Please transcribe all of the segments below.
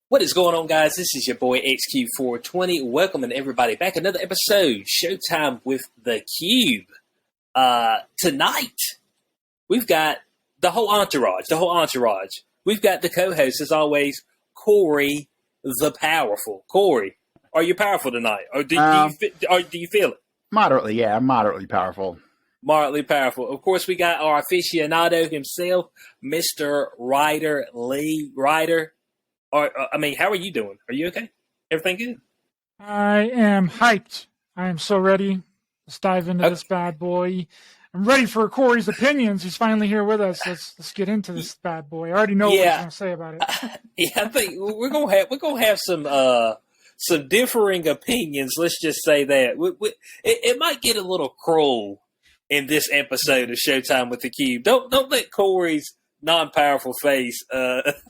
What is going on, guys? This is your boy XQ420. Welcoming everybody back. Another episode, Showtime with the Cube. Tonight, we've got the whole entourage. We've got the co-host, as always, Corey the Powerful. Corey, are you powerful tonight? Or do you feel it? Moderately, yeah. I'm moderately powerful. Moderately powerful. Of course, we got our aficionado himself, Mr. Lee Ryder. How are you doing? Are you okay? Everything good? I am hyped. I am so ready. Let's dive into this bad boy. I'm ready for Corey's opinions. He's finally here with us. Let's get into this bad boy. I already know what he's going to say about it. I think we're gonna have some differing opinions. Let's just say that it might get a little cruel in this episode of Showtime with the Cube. Don't let Corey's non-powerful face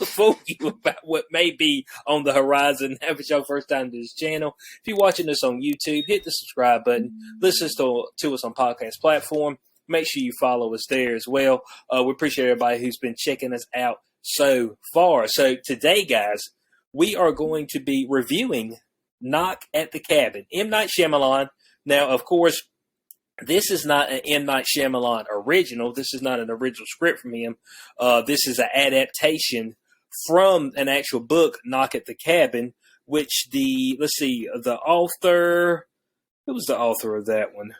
fool you about what may be on the horizon. If it's your first time to this channel, if you're watching us on YouTube, hit the subscribe button. Listen to us on podcast platform. Make sure you follow us there as well. We appreciate everybody who's been checking us out so far. So today, guys, we are going to be reviewing Knock at the Cabin, M. Night Shyamalan. Now, of course, this is not an M. Night Shyamalan original. This is not an original script from him. This is an adaptation from an actual book, Knock at the Cabin, which the author, who was the author of that one?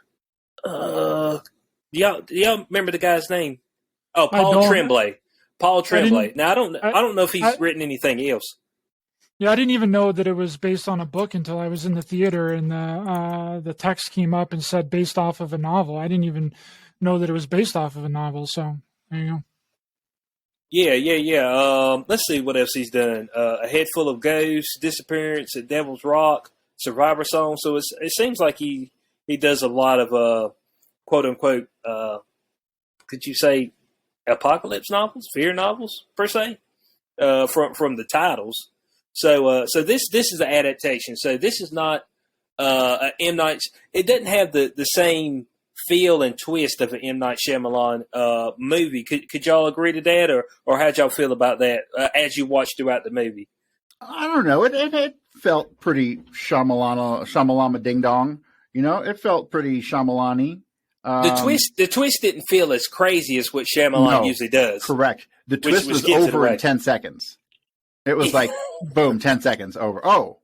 Do y'all remember the guy's name? Oh, Paul Tremblay. Paul Tremblay. Now, I don't know if he's written anything else. Yeah, I didn't even know that it was based on a book until I was in the theater and the text came up and said based off of a novel. I didn't even know that it was based off of a novel. So there you go. Yeah. Let's see what else he's done. A Head Full of Ghosts, Disappearance at Devil's Rock, Survivor Song. So it seems like he does a lot of quote unquote could you say apocalypse novels, fear novels per se, from the titles. So this is an adaptation. So this is not an M. Night. It doesn't have the same feel and twist of an M. Night Shyamalan movie. Could y'all agree to that, or how'd y'all feel about that as you watched throughout the movie? I don't know. It felt pretty Shyamalama ding dong. You know, it felt pretty Shyamalani. The twist didn't feel as crazy as what Shyamalan usually does. Correct. The twist was over in 10 seconds. It was like, boom, 10 seconds over. Oh,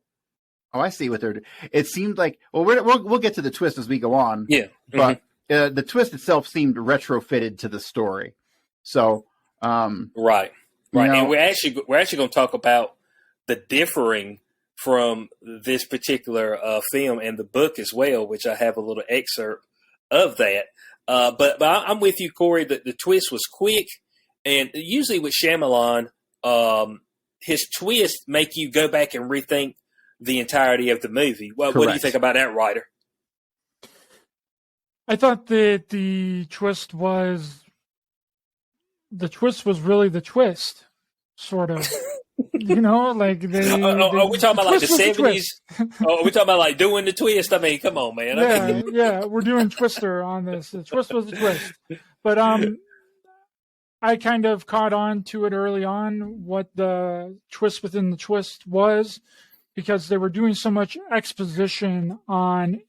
I see what they're doing. It seemed like, we'll get to the twist as we go on. Yeah. But the twist itself seemed retrofitted to the story. So, right. And we're actually going to talk about the differing from this particular film and the book as well, which I have a little excerpt of that. But I'm with you, Corey, that the twist was quick. And usually with Shyamalan, his twists make you go back and rethink the entirety of the movie. What do you think about that, Ryder? I thought that the twist was really the twist, sort of. You know, like are we talking about like the 70s? Are we talking about like doing the twist? I mean, come on, man. Yeah, we're doing Twister on this. The twist was the twist. But I kind of caught on to it early on, what the twist within the twist was, because they were doing so much exposition on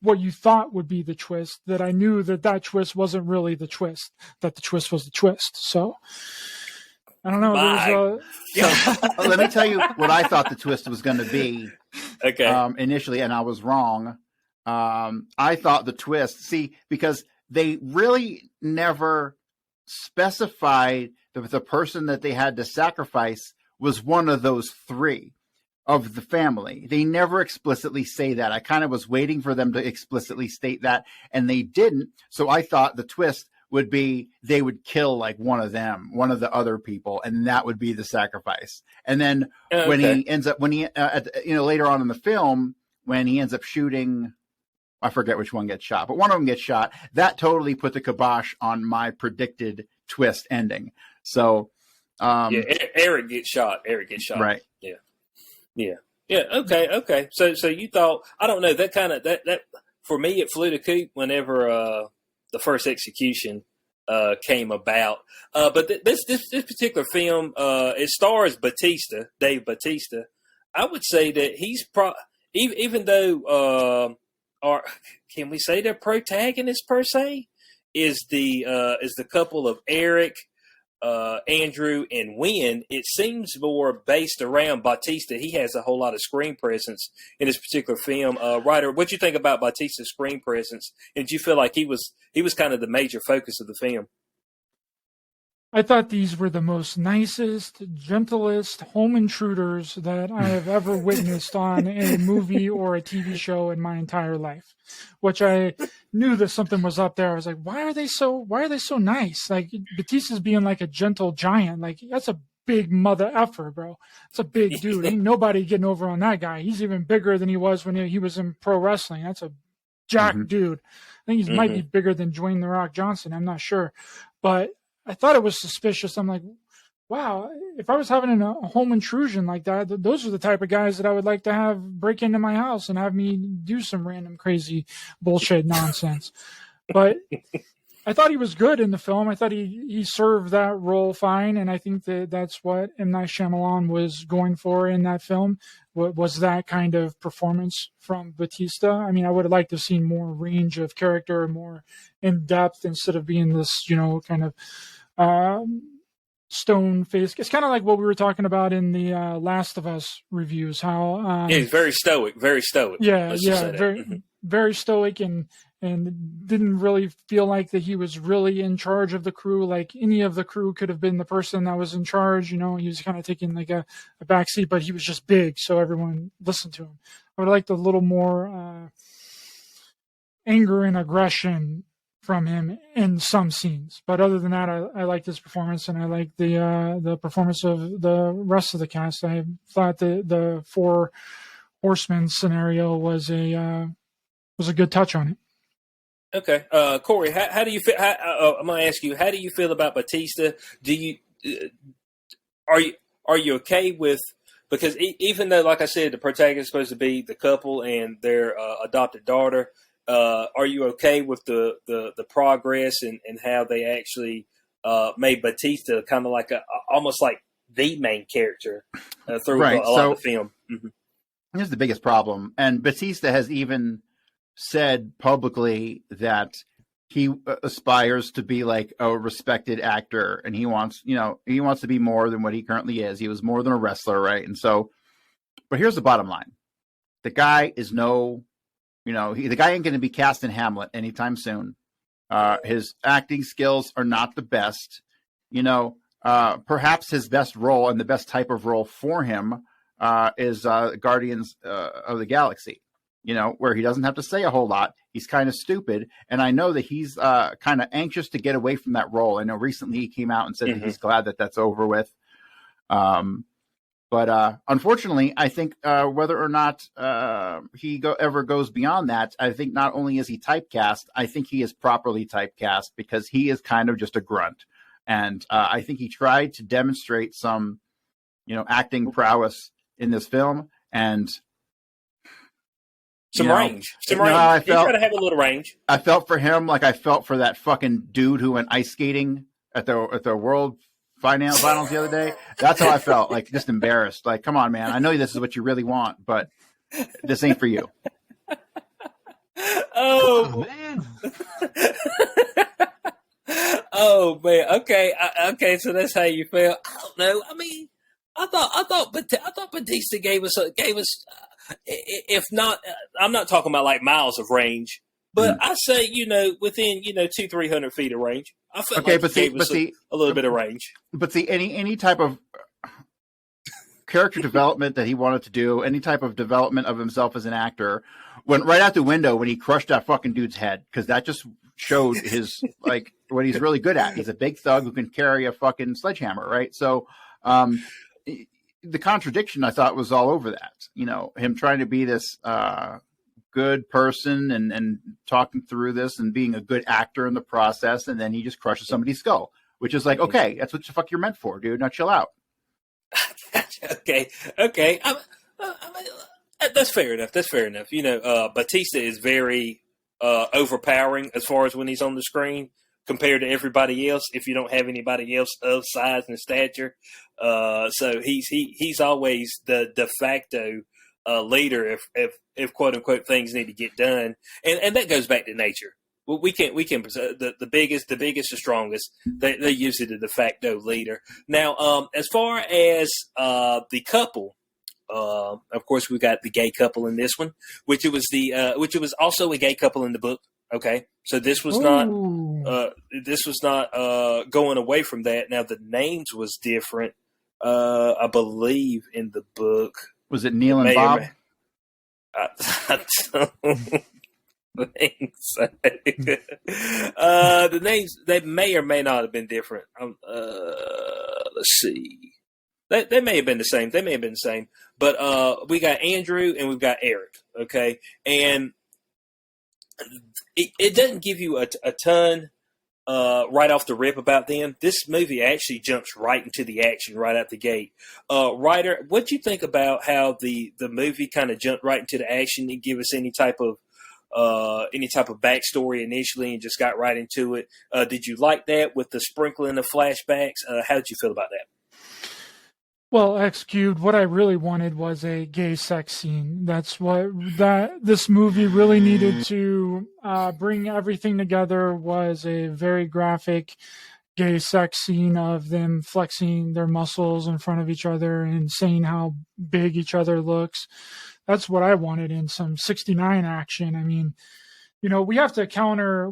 what you thought would be the twist, that I knew that twist wasn't really the twist, that the twist was the twist. So I don't know. Let me tell you what I thought the twist was going to be. Okay. Initially, and I was wrong. I thought the twist, because they really never specified that the person that they had to sacrifice was one of those three of the family. They never explicitly say that. I kind of was waiting for them to explicitly state that, and they didn't. So I thought the twist would be they would kill like one of the other people, and that would be the sacrifice. And then when he ends up, later on in the film, when he ends up shooting, I forget which one gets shot, but one of them gets shot. That totally put the kibosh on my predicted twist ending. So, Eric gets shot. Right. Yeah. Okay. So you thought, I don't know, that for me, it flew the coop whenever the first execution came about. But this particular film, it stars Dave Bautista. I would say that he's even though or can we say the protagonist per se is the couple of Eric, Andrew, and Wynn. It seems more based around Bautista. He has a whole lot of screen presence in this particular film. Ryder, what do you think about Bautista's screen presence? And do you feel like he was kind of the major focus of the film? I thought these were the most nicest, gentlest home intruders that I have ever witnessed on a movie or a TV show in my entire life. Which I knew that something was up there. I was like, why are they so nice? Like Batista's being like a gentle giant. Like that's a big mother effer, bro. It's a big dude. Ain't nobody getting over on that guy. He's even bigger than he was when he was in pro wrestling. That's a jacked dude. I think he might be bigger than Dwayne The Rock Johnson. I'm not sure, but I thought it was suspicious. I'm like, wow, if I was having a home intrusion like that, those are the type of guys that I would like to have break into my house and have me do some random crazy bullshit nonsense. But I thought he was good in the film. I thought he served that role fine, and I think that's what M. Night Shyamalan was going for in that film, was that kind of performance from Bautista. I mean, I would have liked to have seen more range of character, more in depth, instead of being this, kind of stone face. It's kind of like what we were talking about in the Last of Us reviews. How he's very stoic. Yeah, very stoic, and didn't really feel like that he was really in charge of the crew. Like any of the crew could have been the person that was in charge. He was kind of taking like a backseat, but he was just big, so everyone listened to him. I would like a little more anger and aggression from him in some scenes, but other than that, I liked his performance, and I liked the performance of the rest of the cast. I thought the Four Horsemen scenario was a good touch on it. Okay, Corey, how do you feel? I'm going to ask you, how do you feel about Bautista? Are you okay with, because even though, like I said, the protagonist is supposed to be the couple and their adopted daughter, are you okay with the progress and how they actually made Bautista kind of like almost like the main character through a lot of the film? Mm-hmm. Here's the biggest problem, and Bautista has even said publicly that he aspires to be like a respected actor, and he wants to be more than what he currently is. He was more than a wrestler, right? And so, but here's the bottom line: the guy is the guy ain't going to be cast in Hamlet anytime soon. His acting skills are not the best. Perhaps his best role and the best type of role for him is Guardians of the Galaxy. Where he doesn't have to say a whole lot. He's kind of stupid. And I know that he's kind of anxious to get away from that role. I know recently he came out and said that he's glad that that's over with. But unfortunately, I think whether or not he ever goes beyond that, I think not only is he typecast, I think he is properly typecast because he is kind of just a grunt. And I think he tried to demonstrate some, acting prowess in this film. And Some range. He tried to have a little range. I felt for him like I felt for that fucking dude who went ice skating at the World Finals the other day. That's how I felt, like just embarrassed. Like, come on, man. I know this is what you really want, but this ain't for you. Oh man. Oh man. Okay. So that's how you feel. I don't know. I mean, I thought Batista gave us. If not, I'm not talking about like miles of range, but I say within 200-300 feet of range. I felt like he gave us a little bit of range. But see, any type of character development that he wanted to do, any type of development of himself as an actor, went right out the window when he crushed that fucking dude's head, because that just showed his like what he's really good at. He's a big thug who can carry a fucking sledgehammer, right? So. The contradiction I thought was all over that, him trying to be this good person and talking through this and being a good actor in the process. And then he just crushes somebody's skull, which is like, okay, that's what the fuck you're meant for, dude. Now chill out. Okay. That's fair enough. Batista is very overpowering as far as when he's on the screen. compared to everybody else if you don't have anybody else of size and stature. So he's always the de facto leader if quote unquote things need to get done, and that goes back to nature. We can the biggest, the strongest. They use it as a de facto leader. Now, as far as the couple, of course, we got the gay couple in this one, which it was also a gay couple in the book. Okay, so this was not going away from that. Now the names was different, I believe, in the book. Was it Neil and Bob? I don't think so. The names, they may or may not have been different. Let's see. They may have been the same. They may have been the same. But we got Andrew and we've got Eric. Okay, and it doesn't give you a ton right off the rip about them. This movie actually jumps right into the action right out the gate. Ryder, what do you think about how the movie kind of jumped right into the action and give us any type of backstory initially and just got right into it? Did you like that with the sprinkling of flashbacks? How did you feel about that? Well, XQ'd, what I really wanted was a gay sex scene. That's what this movie really needed to bring everything together, was a very graphic gay sex scene of them flexing their muscles in front of each other and saying how big each other looks. That's what I wanted in some 69 action. I mean, you know, we have to counter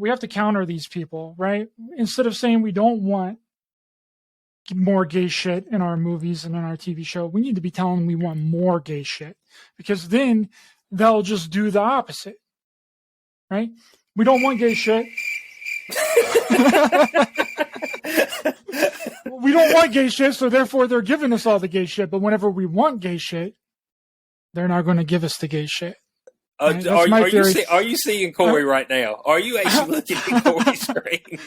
these people, right? Instead of saying we don't want more gay shit in our movies and in our TV show, we need to be telling them we want more gay shit, because then they'll just do the opposite, right? We don't want gay shit. We don't want gay shit, so therefore they're giving us all the gay shit. But whenever we want gay shit, they're not going to give us the gay shit. Right? Are you seeing Corey right now? Are you actually looking at Corey's screen?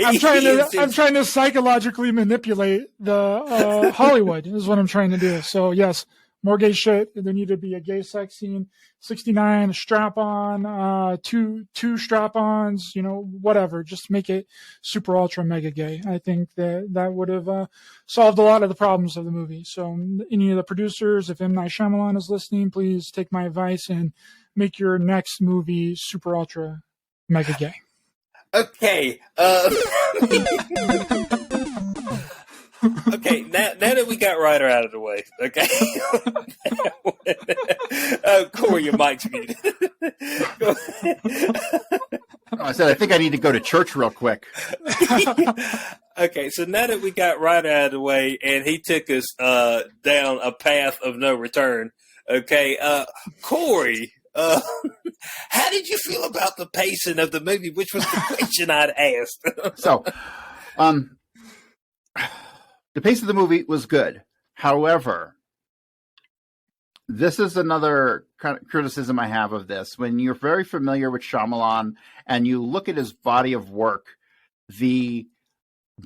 I'm trying to psychologically manipulate the Hollywood is what I'm trying to do. So yes, more gay shit. There need to be a gay sex scene. 69, a strap on, two strap-ons. You know, whatever. Just make it super ultra mega gay. I think that would have solved a lot of the problems of the movie. So any of the producers, if M. Night Shyamalan is listening, please take my advice and make your next movie super ultra mega gay. Okay. Okay, now that we got Ryder out of the way, okay. Corey, your mic's muted. I said I think I need to go to church real quick. Okay, so now that we got Ryder out of the way and he took us down a path of no return, okay, Corey, how did you feel about the pacing of the movie, which was the question I'd asked? So, the pace of the movie was good. However, this is another kind of criticism I have of this. When you're very familiar with Shyamalan and you look at his body of work, the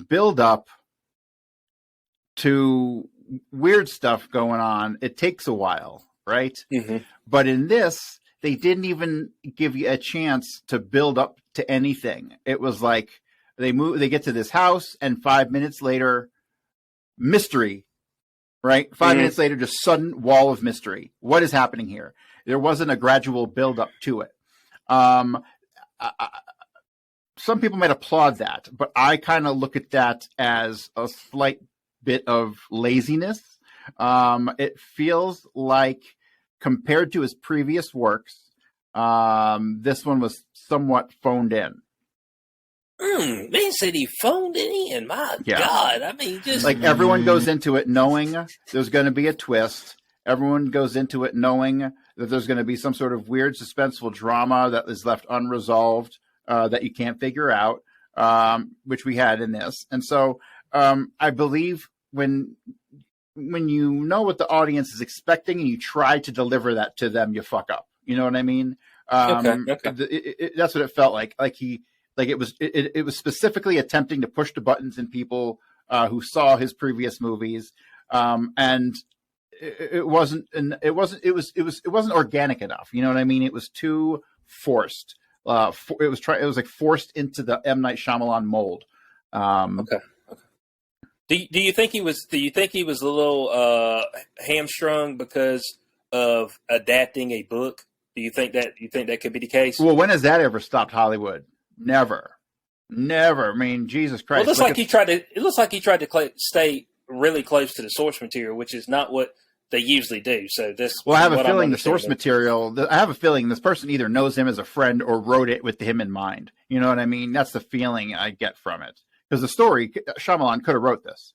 build-up to weird stuff going on, it takes a while, right? Mm-hmm. But in this, they didn't even give you a chance to build up to anything. It was like they get to this house, and 5 minutes later, mystery, right? 5 minutes later, just sudden wall of mystery. What is happening here? There wasn't a gradual build up to it. Some people might applaud that, but I kind of look at that as a slight bit of laziness. It feels like, compared to his previous works, this one was somewhat phoned in. Man said he phoned it in. My God. I mean, just like everyone goes into it knowing there's going to be a twist. Everyone goes into it knowing that there's going to be some sort of weird, suspenseful drama that is left unresolved that you can't figure out, which we had in this. And so I believe when you know what the audience is expecting and you try to deliver that to them, you fuck up. You know what I mean? Okay. That's what it felt like. It was specifically attempting to push the buttons in people who saw his previous movies, and it wasn't organic enough. You know what I mean? It was too forced. It was like forced into the M. Night Shyamalan mold. Okay. Do you think he was? Do you think he was a little hamstrung because of adapting a book? Do you think that could be the case? Well, when has that ever stopped Hollywood? Never. I mean, Jesus Christ. Well, it looks like he tried to stay really close to the source material, which is not what they usually do. So this. Well, I have a feeling the source material. I have a feeling this person either knows him as a friend or wrote it with him in mind. You know what I mean? That's the feeling I get from it. Because the story, Shyamalan could have wrote this.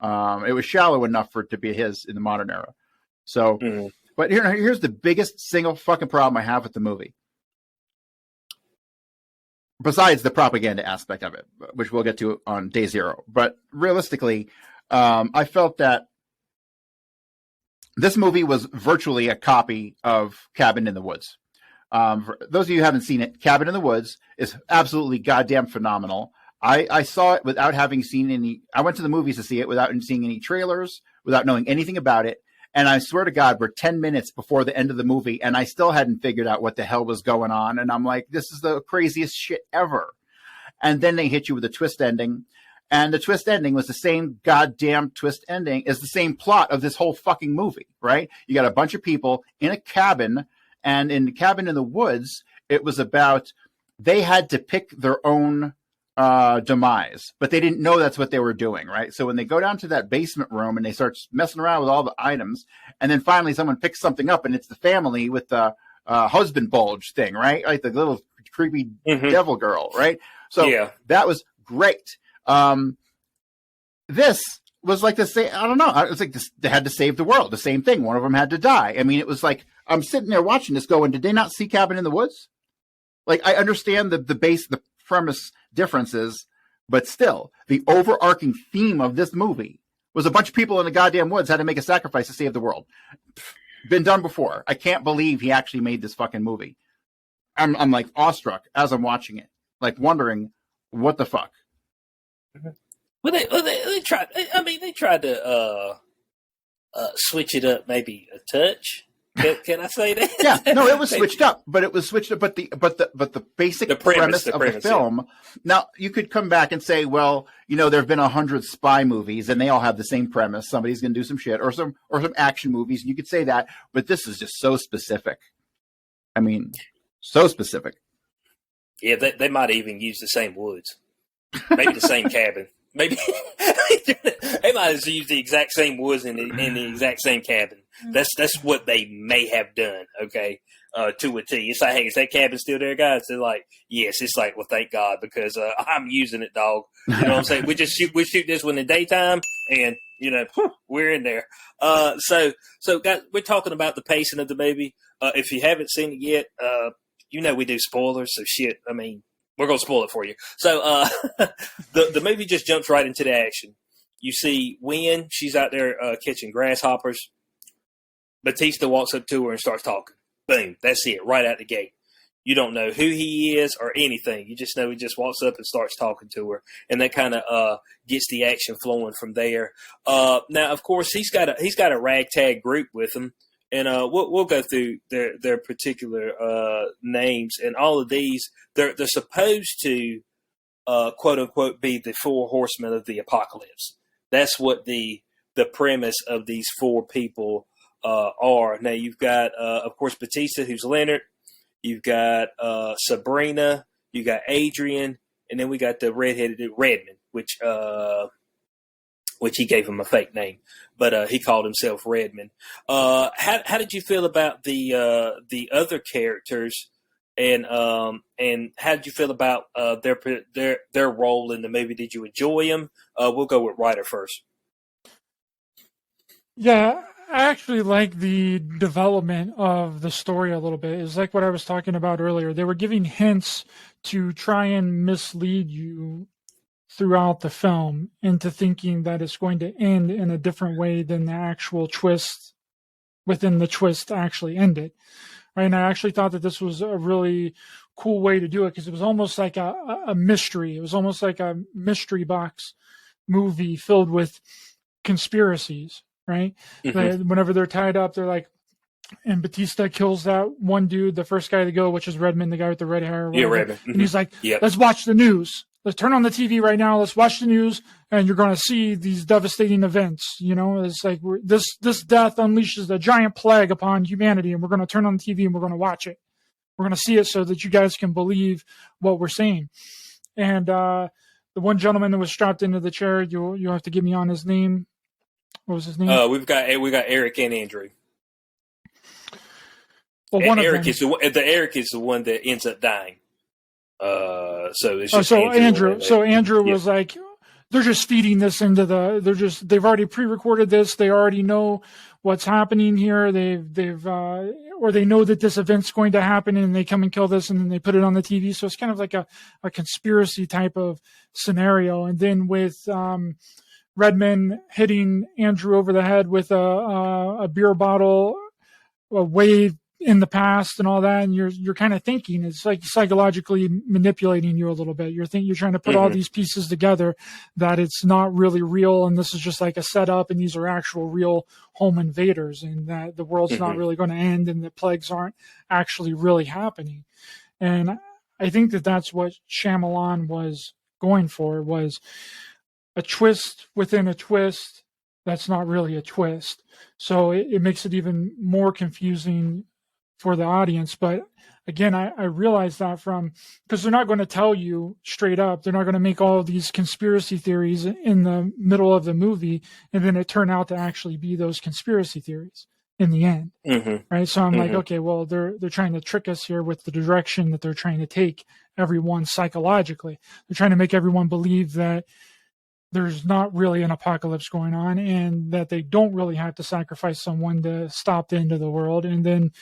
It was shallow enough for it to be his in the modern era. So, But here's the biggest single fucking problem I have with the movie. Besides the propaganda aspect of it, which we'll get to on day zero. But realistically, I felt that this movie was virtually a copy of Cabin in the Woods. For those of you who haven't seen it, Cabin in the Woods is absolutely goddamn phenomenal. I saw it without having seen any. I went to the movies to see it without seeing any trailers, without knowing anything about it. And I swear to God, we're 10 minutes before the end of the movie, and I still hadn't figured out what the hell was going on. And I'm like, this is the craziest shit ever. And then they hit you with a twist ending. And the twist ending was the same goddamn twist ending as the same plot of this whole fucking movie, right? You got a bunch of people in a cabin, and in the Cabin in the Woods, it was about they had to pick their own demise, but they didn't know that's what they were doing, right? So when they go down to that basement room and they start messing around with all the items, and then finally someone picks something up, and it's the family with the husband bulge thing, right? Like the little creepy devil girl, right? So that was great. This was like the same. I don't know. It was like this, they had to save the world. The same thing. One of them had to die. I mean, it was like I'm sitting there watching this, going, "Did they not see Cabin in the Woods?" Like I understand the premise differences, but still, the overarching theme of this movie was a bunch of people in the goddamn woods had to make a sacrifice to save the world. Been done before. I can't believe he actually made this fucking movie. I'm like awestruck as I'm watching it, like wondering what the fuck. Well, they tried. I mean, they tried to switch it up maybe a touch. Can I say that? Yeah, no, it was switched up, but it was switched up. But the basic premise of the film. Yeah. Now you could come back and say, well, you know, there have been 100 spy movies, and they all have the same premise. Somebody's going to do some shit, or some action movies, and you could say that. But this is just so specific. I mean, so specific. Yeah, they might even use the same woods, maybe the same cabin. Maybe they might have used the exact same woods in the exact same cabin. That's what they may have done. Okay, to a T. It's like, hey, is that cabin still there, guys? They're like, yes. It's like, well, thank God, because I'm using it, dog. You know what I'm saying? We shoot this one in daytime, and you know we're in there. So guys, we're talking about the pacing of the movie. If you haven't seen it yet, you know we do spoilers. So shit. I mean, we're gonna spoil it for you. So the movie just jumps right into the action. You see Wynn, she's out there catching grasshoppers. Batista walks up to her and starts talking. Boom, that's it, right out the gate. You don't know who he is or anything. You just know he just walks up and starts talking to her, and that kind of gets the action flowing from there. Now, of course, he's got a ragtag group with him, and we'll go through their particular names, and all of these they're supposed to quote unquote be the four horsemen of the apocalypse. That's what the premise of these four people are. Now you've got of course Batista, who's Leonard. You've got Sabrina. You got Adrian, and then we got the redheaded Redmond, which he gave him a fake name, but he called himself Redmond. How did you feel about the other characters, and how did you feel about their role in the movie? Did you enjoy them? We'll go with Ryder first. Yeah, I actually like the development of the story a little bit. It's like what I was talking about earlier. They were giving hints to try and mislead you throughout the film into thinking that it's going to end in a different way than the actual twist within the twist actually ended. Right? And I actually thought that this was a really cool way to do it because it was almost like a mystery. It was almost like a mystery box movie filled with conspiracies. Right? Mm-hmm. Whenever they're tied up, they're like, and Batista kills that one dude, the first guy to go, which is Redmond, the guy with the red hair. Or whatever. Redmond. Mm-hmm. And he's like, let's watch the news. Let's turn on the TV right now. Let's watch the news, and you're going to see these devastating events. You know, it's like this death unleashes a giant plague upon humanity, and we're going to turn on the TV and we're going to watch it. We're going to see it so that you guys can believe what we're saying. And the one gentleman that was strapped into the chair, you'll have to give me on his name. What was his name? We got Eric and Andrew. Well, one Eric of them. Eric is the one that ends up dying. So it's just Andrew. So Andrew was like, they're just feeding this into they've already pre-recorded this. They already know what's happening here. Or they know that this event's going to happen, and they come and kill this, and then they put it on the TV. So it's kind of like a conspiracy type of scenario. And then with Redmond hitting Andrew over the head with a beer bottle, way in the past and all that, and you're kind of thinking it's like psychologically manipulating you a little bit. You're trying to put all these pieces together that it's not really real, and this is just like a setup, and these are actual real home invaders, and that the world's not really going to end, and the plagues aren't actually really happening. And I think that that's what Shyamalan was going for, was a twist within a twist that's not really a twist. So it makes it even more confusing for the audience. But again, I realize that because they're not going to tell you straight up. They're not going to make all of these conspiracy theories in the middle of the movie, and then it turn out to actually be those conspiracy theories in the end. Right. So I'm like, okay, well, they're trying to trick us here with the direction that they're trying to take everyone psychologically. They're trying to make everyone believe that there's not really an apocalypse going on, and that they don't really have to sacrifice someone to stop the end of the world. And then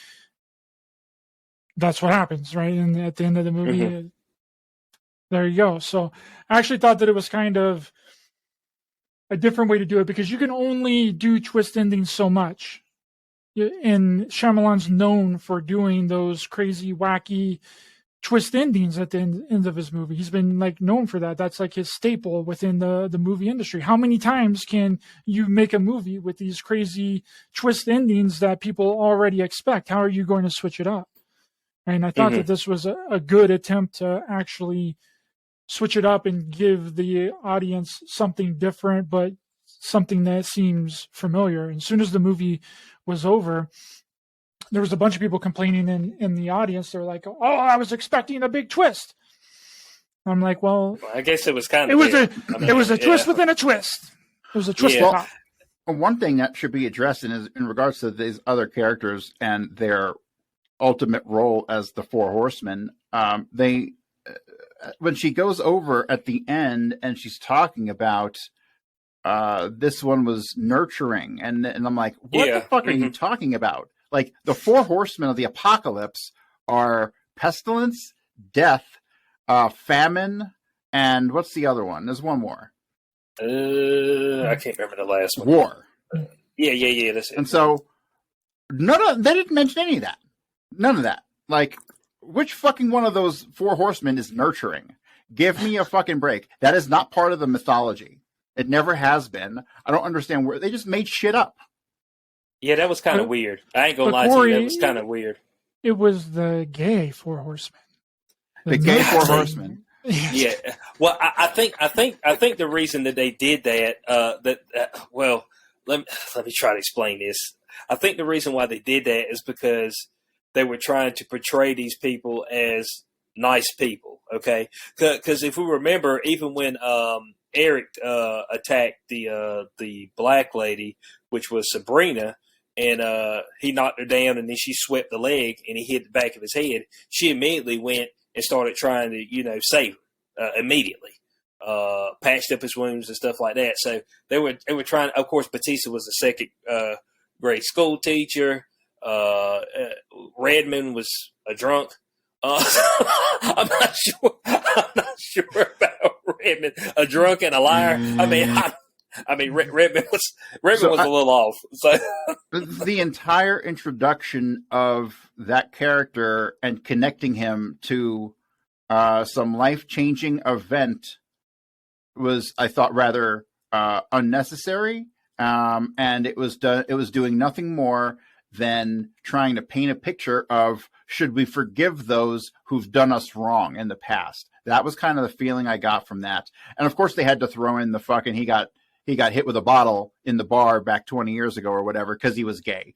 that's what happens, right? And at the end of the movie, there you go. So I actually thought that it was kind of a different way to do it, because you can only do twist endings so much. And Shyamalan's known for doing those crazy, wacky twist endings at the end of his movie. He's been like known for that. That's like his staple within the movie industry. How many times can you make a movie with these crazy twist endings that people already expect? How are you going to switch it up? And I thought that this was a good attempt to actually switch it up and give the audience something different, but something that seems familiar. And as soon as the movie was over, there was a bunch of people complaining in the audience. They're like, "Oh, I was expecting a big twist." I'm like, "Well, I guess it was kind of it was a twist within a twist. It was a twist." Well, one thing that should be addressed in regards to these other characters and their ultimate role as the Four Horsemen. When she goes over at the end and she's talking about this one was nurturing, and I'm like, what the fuck are you talking about? Like, the Four Horsemen of the apocalypse are pestilence, death, famine, and what's the other one? There's one more. I can't remember the last one. War. Yeah. That's it. And so they didn't mention any of that. None of that. Like, which fucking one of those Four Horsemen is nurturing? Give me a fucking break. That is not part of the mythology. It never has been. I don't understand where they just made shit up. Yeah, that was kind of weird. I ain't gonna lie to you. That was kind of weird. It was the gay Four Horsemen. The gay Four Horsemen. Yeah. Well, I think the reason that they did that, well, let me try to explain this. I think the reason why they did that is because they were trying to portray these people as nice people. Okay, because if we remember, even when Eric attacked the black lady, which was Sabrina, and he knocked her down, and then she swept the leg, and he hit the back of his head. She immediately went and started trying to, save her immediately. Patched up his wounds and stuff like that. So they were trying. Of course, Batista was a second grade school teacher. Redmond was a drunk. I'm not sure about Redmond, a drunk and a liar. I mean, Redmond was a little off. So the entire introduction of that character and connecting him to some life-changing event was, I thought, rather unnecessary, and it was doing nothing more than trying to paint a picture of should we forgive those who've done us wrong in the past. That was kind of the feeling I got from that. And of course they had to throw in the fucking he got hit with a bottle in the bar back 20 years ago or whatever because he was gay.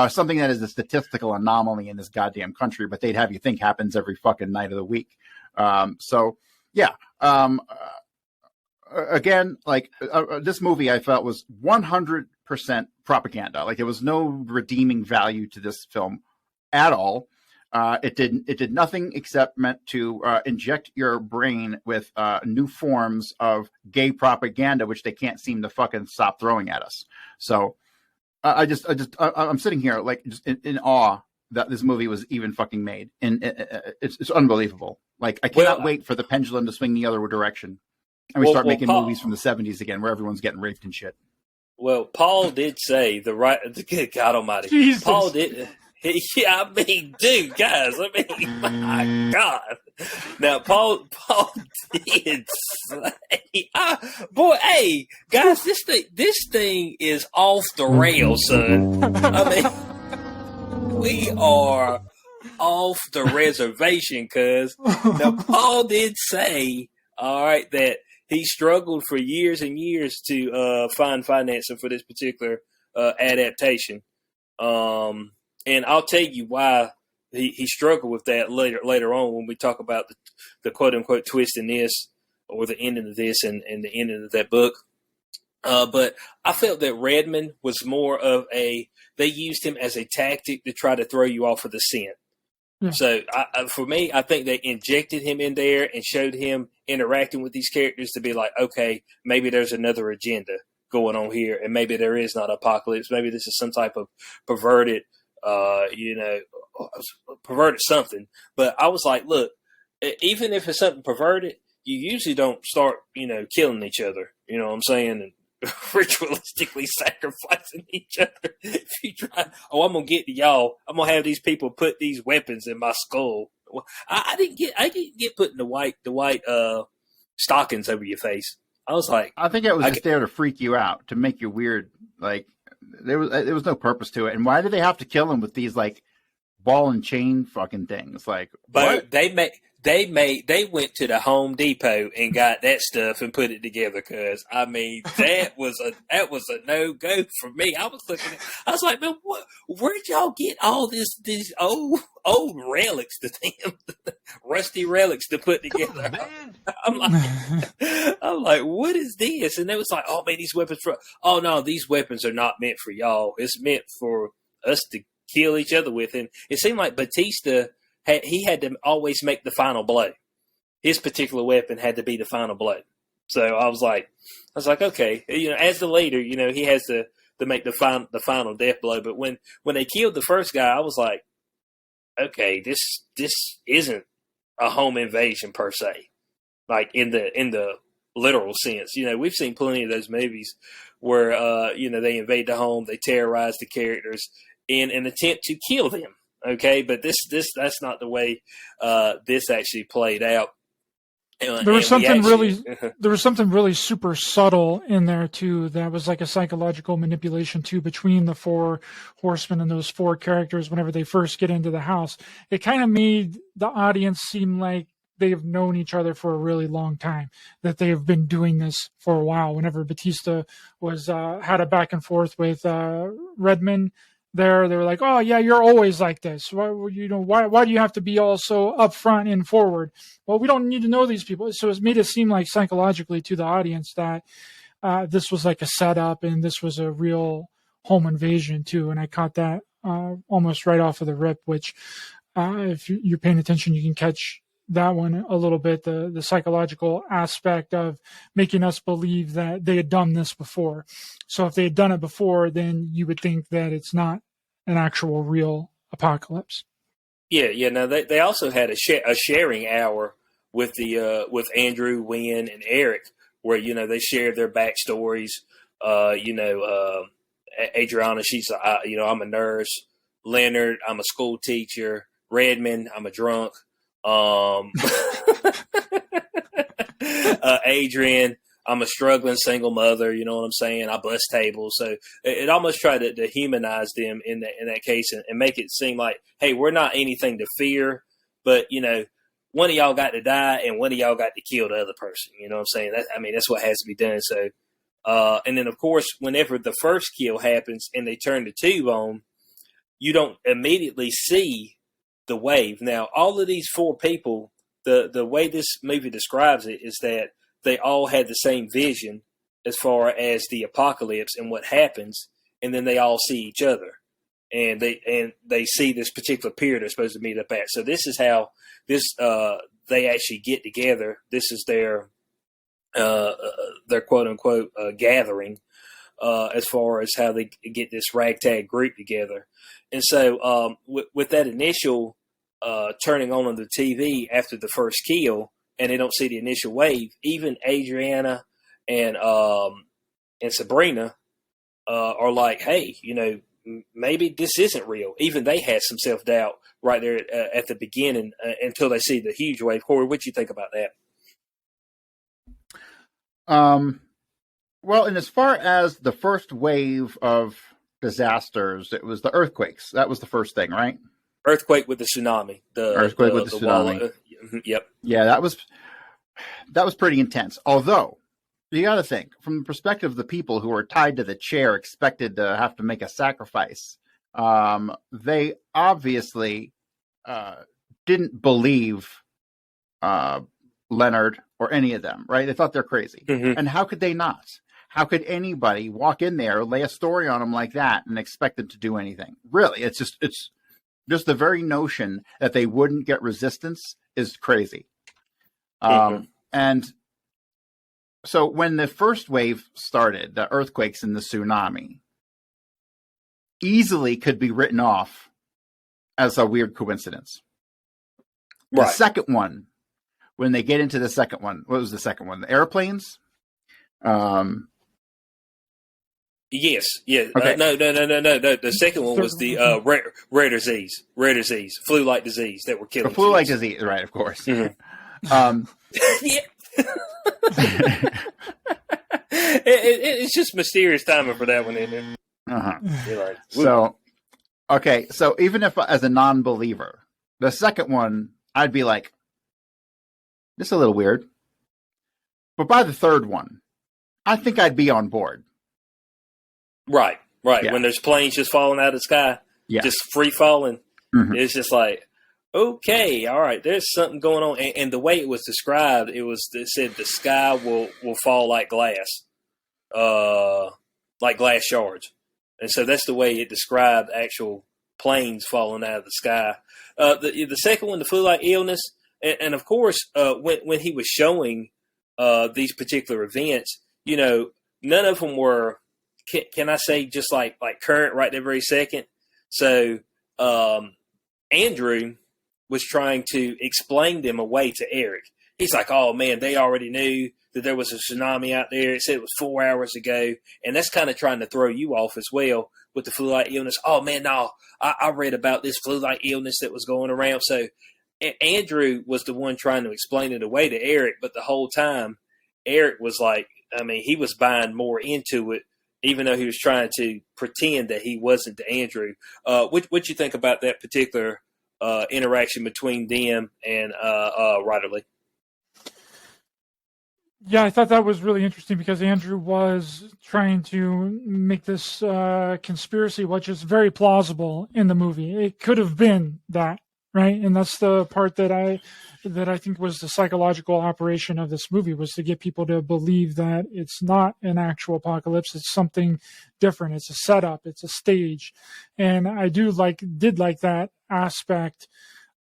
Something that is a statistical anomaly in this goddamn country, but they'd have you think happens every fucking night of the week. Again, like this movie I felt was 100% propaganda. Like there was no redeeming value to this film at all. It did nothing except meant to inject your brain with new forms of gay propaganda, which they can't seem to fucking stop throwing at us. So I'm sitting here like just in awe that this movie was even fucking made, and it's unbelievable. Like I cannot wait for the pendulum to swing the other direction, and we start making movies from the 70s again, where everyone's getting raped and shit. Well, Paul did say good God Almighty. Jesus. Paul did. Yeah, I mean, dude, guys, my God. Now, Paul did say, boy, hey, guys, this thing is off the rails, son. I mean, we are off the reservation, cuz. Now, Paul did say, all right, that he struggled for years and years to find financing for this particular adaptation. And I'll tell you why he struggled with that later on when we talk about the quote unquote twist in this, or the ending of this and the ending of that book. But I felt that Redmond was more of they used him as a tactic to try to throw you off of the scent. Yeah. So for me, I think they injected him in there and showed him interacting with these characters to be like, okay, maybe there's another agenda going on here, and maybe there is not apocalypse. Maybe this is some type of perverted perverted something. But I was like, look, even if it's something perverted, you usually don't start, killing each other. You know what I'm saying? And ritualistically sacrificing each other. If you try, I'm gonna get to y'all. I'm gonna have these people put these weapons in my skull. I didn't get putting the white stockings over your face. I was like, I think it was just there to freak you out, to make you weird. Like there was no purpose to it. And why do they have to kill him with these like ball and chain fucking things? Like, but what? They went to the Home Depot and got that stuff and put it together. Cause I mean, that was a no go for me. I was like, man, where'd y'all get all these old relics to them, rusty relics to put together? I'm like, what is this? And they was like, oh man, these weapons no, these weapons are not meant for y'all. It's meant for us to kill each other with. And it seemed like Batista, he had to always make the final blow. His particular weapon had to be the final blow. So I was like, okay, as the leader, he has to make the final death blow. But when they killed the first guy, I was like, okay, this isn't a home invasion per se, like in the literal sense. We've seen plenty of those movies where they invade the home, they terrorize the characters in an attempt to kill them. Okay, but that's not the way this actually played out. There was something really super subtle in there too. That was like a psychological manipulation too between the four horsemen and those four characters. Whenever they first get into the house, it kind of made the audience seem like they have known each other for a really long time. That they have been doing this for a while. Whenever Batista was had a back and forth with Redmond. They were like, oh yeah, you're always like this. Why do you have to be all so upfront and forward? Well, we don't need to know these people. So it made it seem like psychologically to the audience that this was like a setup and this was a real home invasion too. And I caught that almost right off of the rip, which if you're paying attention, you can catch that one a little bit, the psychological aspect of making us believe that they had done this before. So if they had done it before, then you would think that it's not an actual real apocalypse. Yeah. Now they also had a sharing hour with with Andrew, Wynn, and Eric, where they shared their backstories. Adriana, she's I'm a nurse. Leonard, I'm a school teacher. Redmond, I'm a drunk. Adrian, I'm a struggling single mother. You know what I'm saying? I bust tables. So it almost tried to humanize them in that case and make it seem like, hey, we're not anything to fear, but one of y'all got to die and one of y'all got to kill the other person. You know what I'm saying? That's what has to be done. So, and then of course, whenever the first kill happens and they turn the tube on, you don't immediately see the wave. Now, all of these four people, the way this movie describes it is that they all had the same vision as far as the apocalypse and what happens, and then they all see each other, and they see this particular pier they're supposed to meet up at. So this is how they actually get together. This is their quote unquote gathering, as far as how they get this ragtag group together. And so with that initial turning on the TV after the first kill, and they don't see the initial wave, even Adriana and Sabrina are like, hey, maybe this isn't real. Even they had some self-doubt right there at the beginning until they see the huge wave. Corey, what do you think about that? Well, and as far as the first wave of disasters, it was the earthquakes. That was the first thing, right? Earthquake with the tsunami. Earthquake with the tsunami. Yep. Yeah, that was pretty intense. Although, you got to think, from the perspective of the people who are tied to the chair, expected to have to make a sacrifice, they obviously didn't believe Leonard or any of them, right? They thought they're crazy. Mm-hmm. And how could they not? How could anybody walk in there, lay a story on them like that, and expect them to do anything? Really, it's just the very notion that they wouldn't get resistance is crazy. And so when the first wave started, the earthquakes and the tsunami easily could be written off as a weird coincidence. The second one, when they get into the second one, what was the second one? The airplanes? Yes. Yeah. Okay. No. The second one was the rare disease. Rare disease. Flu-like disease that were killing The flu-like disease, right, of course. Mm-hmm. Yeah. It's just mysterious timing for that one in there. Uh-huh. You're like, so even if as a non-believer, the second one, I'd be like, this is a little weird. But by the third one, I think I'd be on board. Right. Yeah. When there's planes just falling out of the sky, just free falling, it's just like, okay, all right, there's something going on. And the way it was described, it said the sky will fall like glass shards. And so that's the way it described actual planes falling out of the sky. The second one, the flu-like illness, and of course, when he was showing these particular events, none of them were, can I say, just like current right that very second. So Andrew was trying to explain them away to Eric. He's like, oh, man, they already knew that there was a tsunami out there. It said it was 4 hours ago. And that's kind of trying to throw you off as well with the flu-like illness. Oh, man, no, I read about this flu-like illness that was going around. So Andrew was the one trying to explain it away to Eric. But the whole time, Eric was like, he was buying more into it, even though he was trying to pretend that he wasn't to Andrew. What you think about that particular interaction between them and Ryderly? Yeah, I thought that was really interesting because Andrew was trying to make this conspiracy, which is very plausible in the movie. It could have been that, right? And that's the part that I think was the psychological operation of this movie, was to get people to believe that it's not an actual apocalypse. It's something different. It's a setup. It's a stage. And I did like that aspect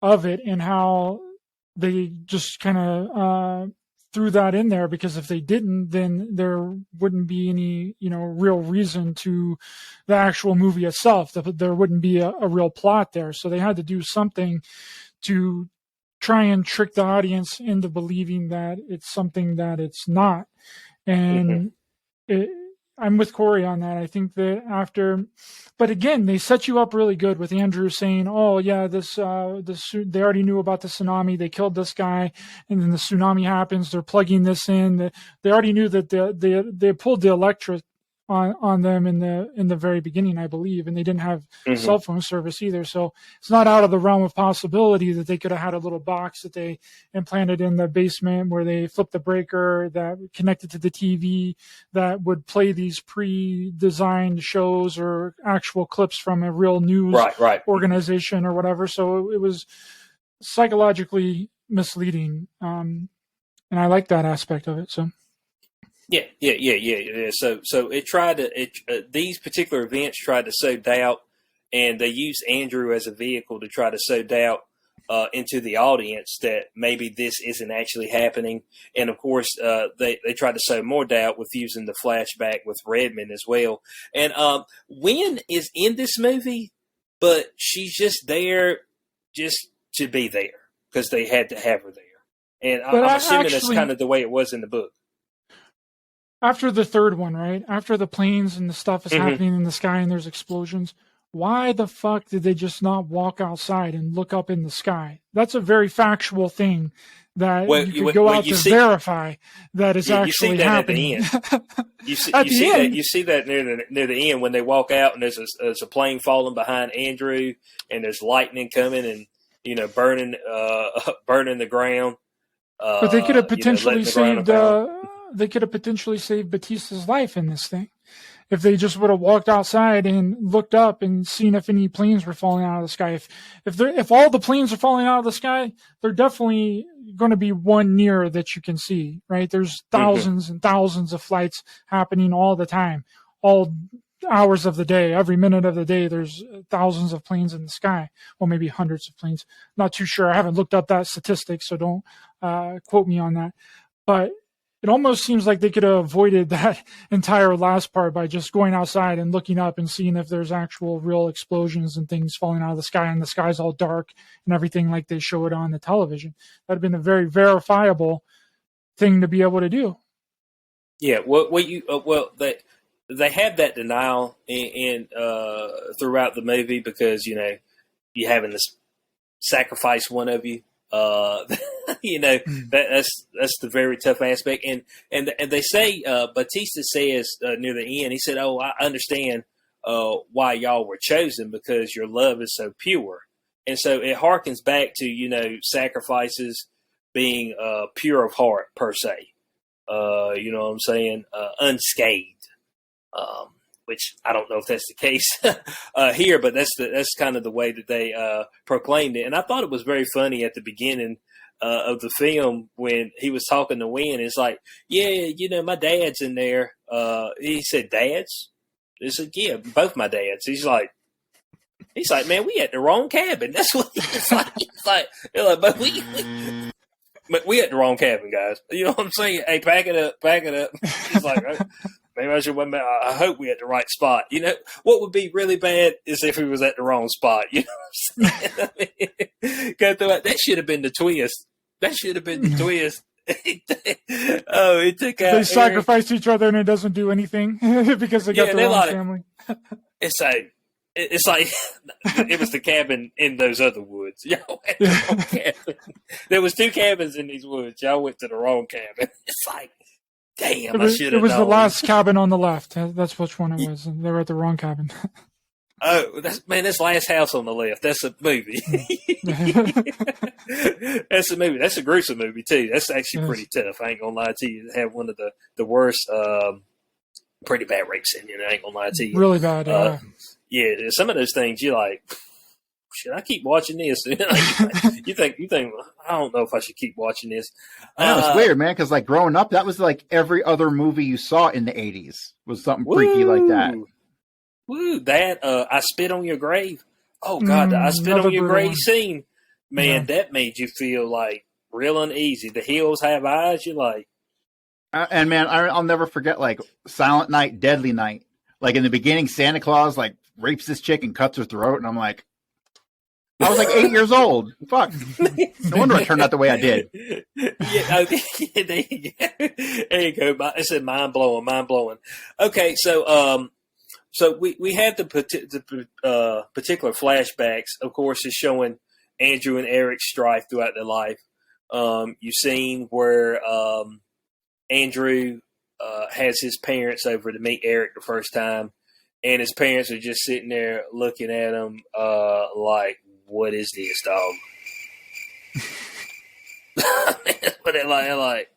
of it, and how they just kind of threw that in there, because if they didn't, then there wouldn't be any, real reason to the actual movie itself. There wouldn't be a real plot there. So they had to do something to try and trick the audience into believing that it's something that it's not. And I'm with Corey on that. I think that but again, they set you up really good with Andrew saying, "Oh yeah, this they already knew about the tsunami. They killed this guy, and then the tsunami happens. They're plugging this in. They already knew that they pulled the electric on them in the very beginning, I believe, and they didn't have cell phone service either. So it's not out of the realm of possibility that they could have had a little box that they implanted in the basement where they flipped the breaker that connected to the TV that would play these pre-designed shows or actual clips from a real news organization or whatever. So it was psychologically misleading, and I like that aspect of it. So. Yeah. So it tried to. These particular events tried to sow doubt, and they used Andrew as a vehicle to try to sow doubt into the audience that maybe this isn't actually happening. And of course, they tried to sow more doubt with using the flashback with Redmond as well. And Wynn is in this movie, but she's just there just to be there because they had to have her there. And I'm assuming that's kind of the way it was in the book. After the third one, right? After the planes and the stuff is happening in the sky and there's explosions, why the fuck did they just not walk outside and look up in the sky? That's a very factual thing that you could go out to verify that is actually happening. You see that near the end when they walk out and there's a plane falling behind Andrew and there's lightning coming and burning the ground. But they could have potentially saved. They could have potentially saved Batista's life in this thing if they just would have walked outside and looked up and seen if any planes were falling out of the sky. If all the planes are falling out of the sky, they're definitely going to be one near that you can see, right? There's thousands and thousands of flights happening all the time, all hours of the day, every minute of the day. There's thousands of planes in the sky. Well, maybe hundreds of planes. Not too sure. I haven't looked up that statistic, so don't quote me on that. But it almost seems like they could have avoided that entire last part by just going outside and looking up and seeing if there's actual real explosions and things falling out of the sky and the sky's all dark and everything like they show it on the television. That'd have been a very verifiable thing to be able to do. Yeah, they have that denial in throughout the movie because you having to sacrifice one of you. That's the very tough aspect, and they say Batista says near the end, he said, "Oh, I understand why y'all were chosen because your love is so pure," and so it harkens back to sacrifices being pure of heart per se. You know what I'm saying? Unscathed. Which I don't know if that's the case here, but that's kind of the way that they proclaimed it. And I thought it was very funny at the beginning of the film when he was talking to Wynn. It's like, yeah, my dad's in there. He said, "Dads?" He said, "Yeah, both my dads." He's like, "Man, we at the wrong cabin." That's what it's like. But we at the wrong cabin, guys. You know what I'm saying? Hey, pack it up. He's like, maybe I should. I hope we at the right spot. What would be really bad is if he was at the wrong spot. You know what I'm saying? Go through it. That should have been the twist. Oh, it took out. They sacrifice each other and it doesn't do anything because they got the wrong family. It's like it was the cabin in those other woods. Y'all went to the wrong cabin. There was 2 cabins in these woods. Y'all went to the wrong cabin. It's like, damn, I should have known. It was the last cabin on the left. That's which one it was. They were at the wrong cabin. Oh, that's Last House on the Left. That's a movie. That's a movie. That's a gruesome movie, too. That's actually pretty tough. I ain't going to lie to you. They have one of the worst, pretty bad rape scene. I ain't going to lie to you. Really bad, yeah, some of those things you're like, should I keep watching this? you think I don't know if I should keep watching this. I know, it's weird, man, because growing up, that was every other movie you saw in the 80s was something freaky like that. Woo, that I Spit on Your Grave. Oh God, the I Spit on Your Grave scene, man, that made you feel real uneasy. The Hills Have Eyes. You're like, and man, I'll never forget Silent Night, Deadly Night. In the beginning, Santa Claus rapes this chick and cuts her throat, and I'm like, I was like 8 years old. Fuck. No wonder I turned out the way I did. Yeah, okay. There you go. I said mind blowing. Okay, so we had the particular flashbacks. Of course, is showing Andrew and Eric's strife throughout their life. You've seen where Andrew has his parents over to meet Eric the first time, and his parents are just sitting there looking at him like, "What is this, dog?" But they're like,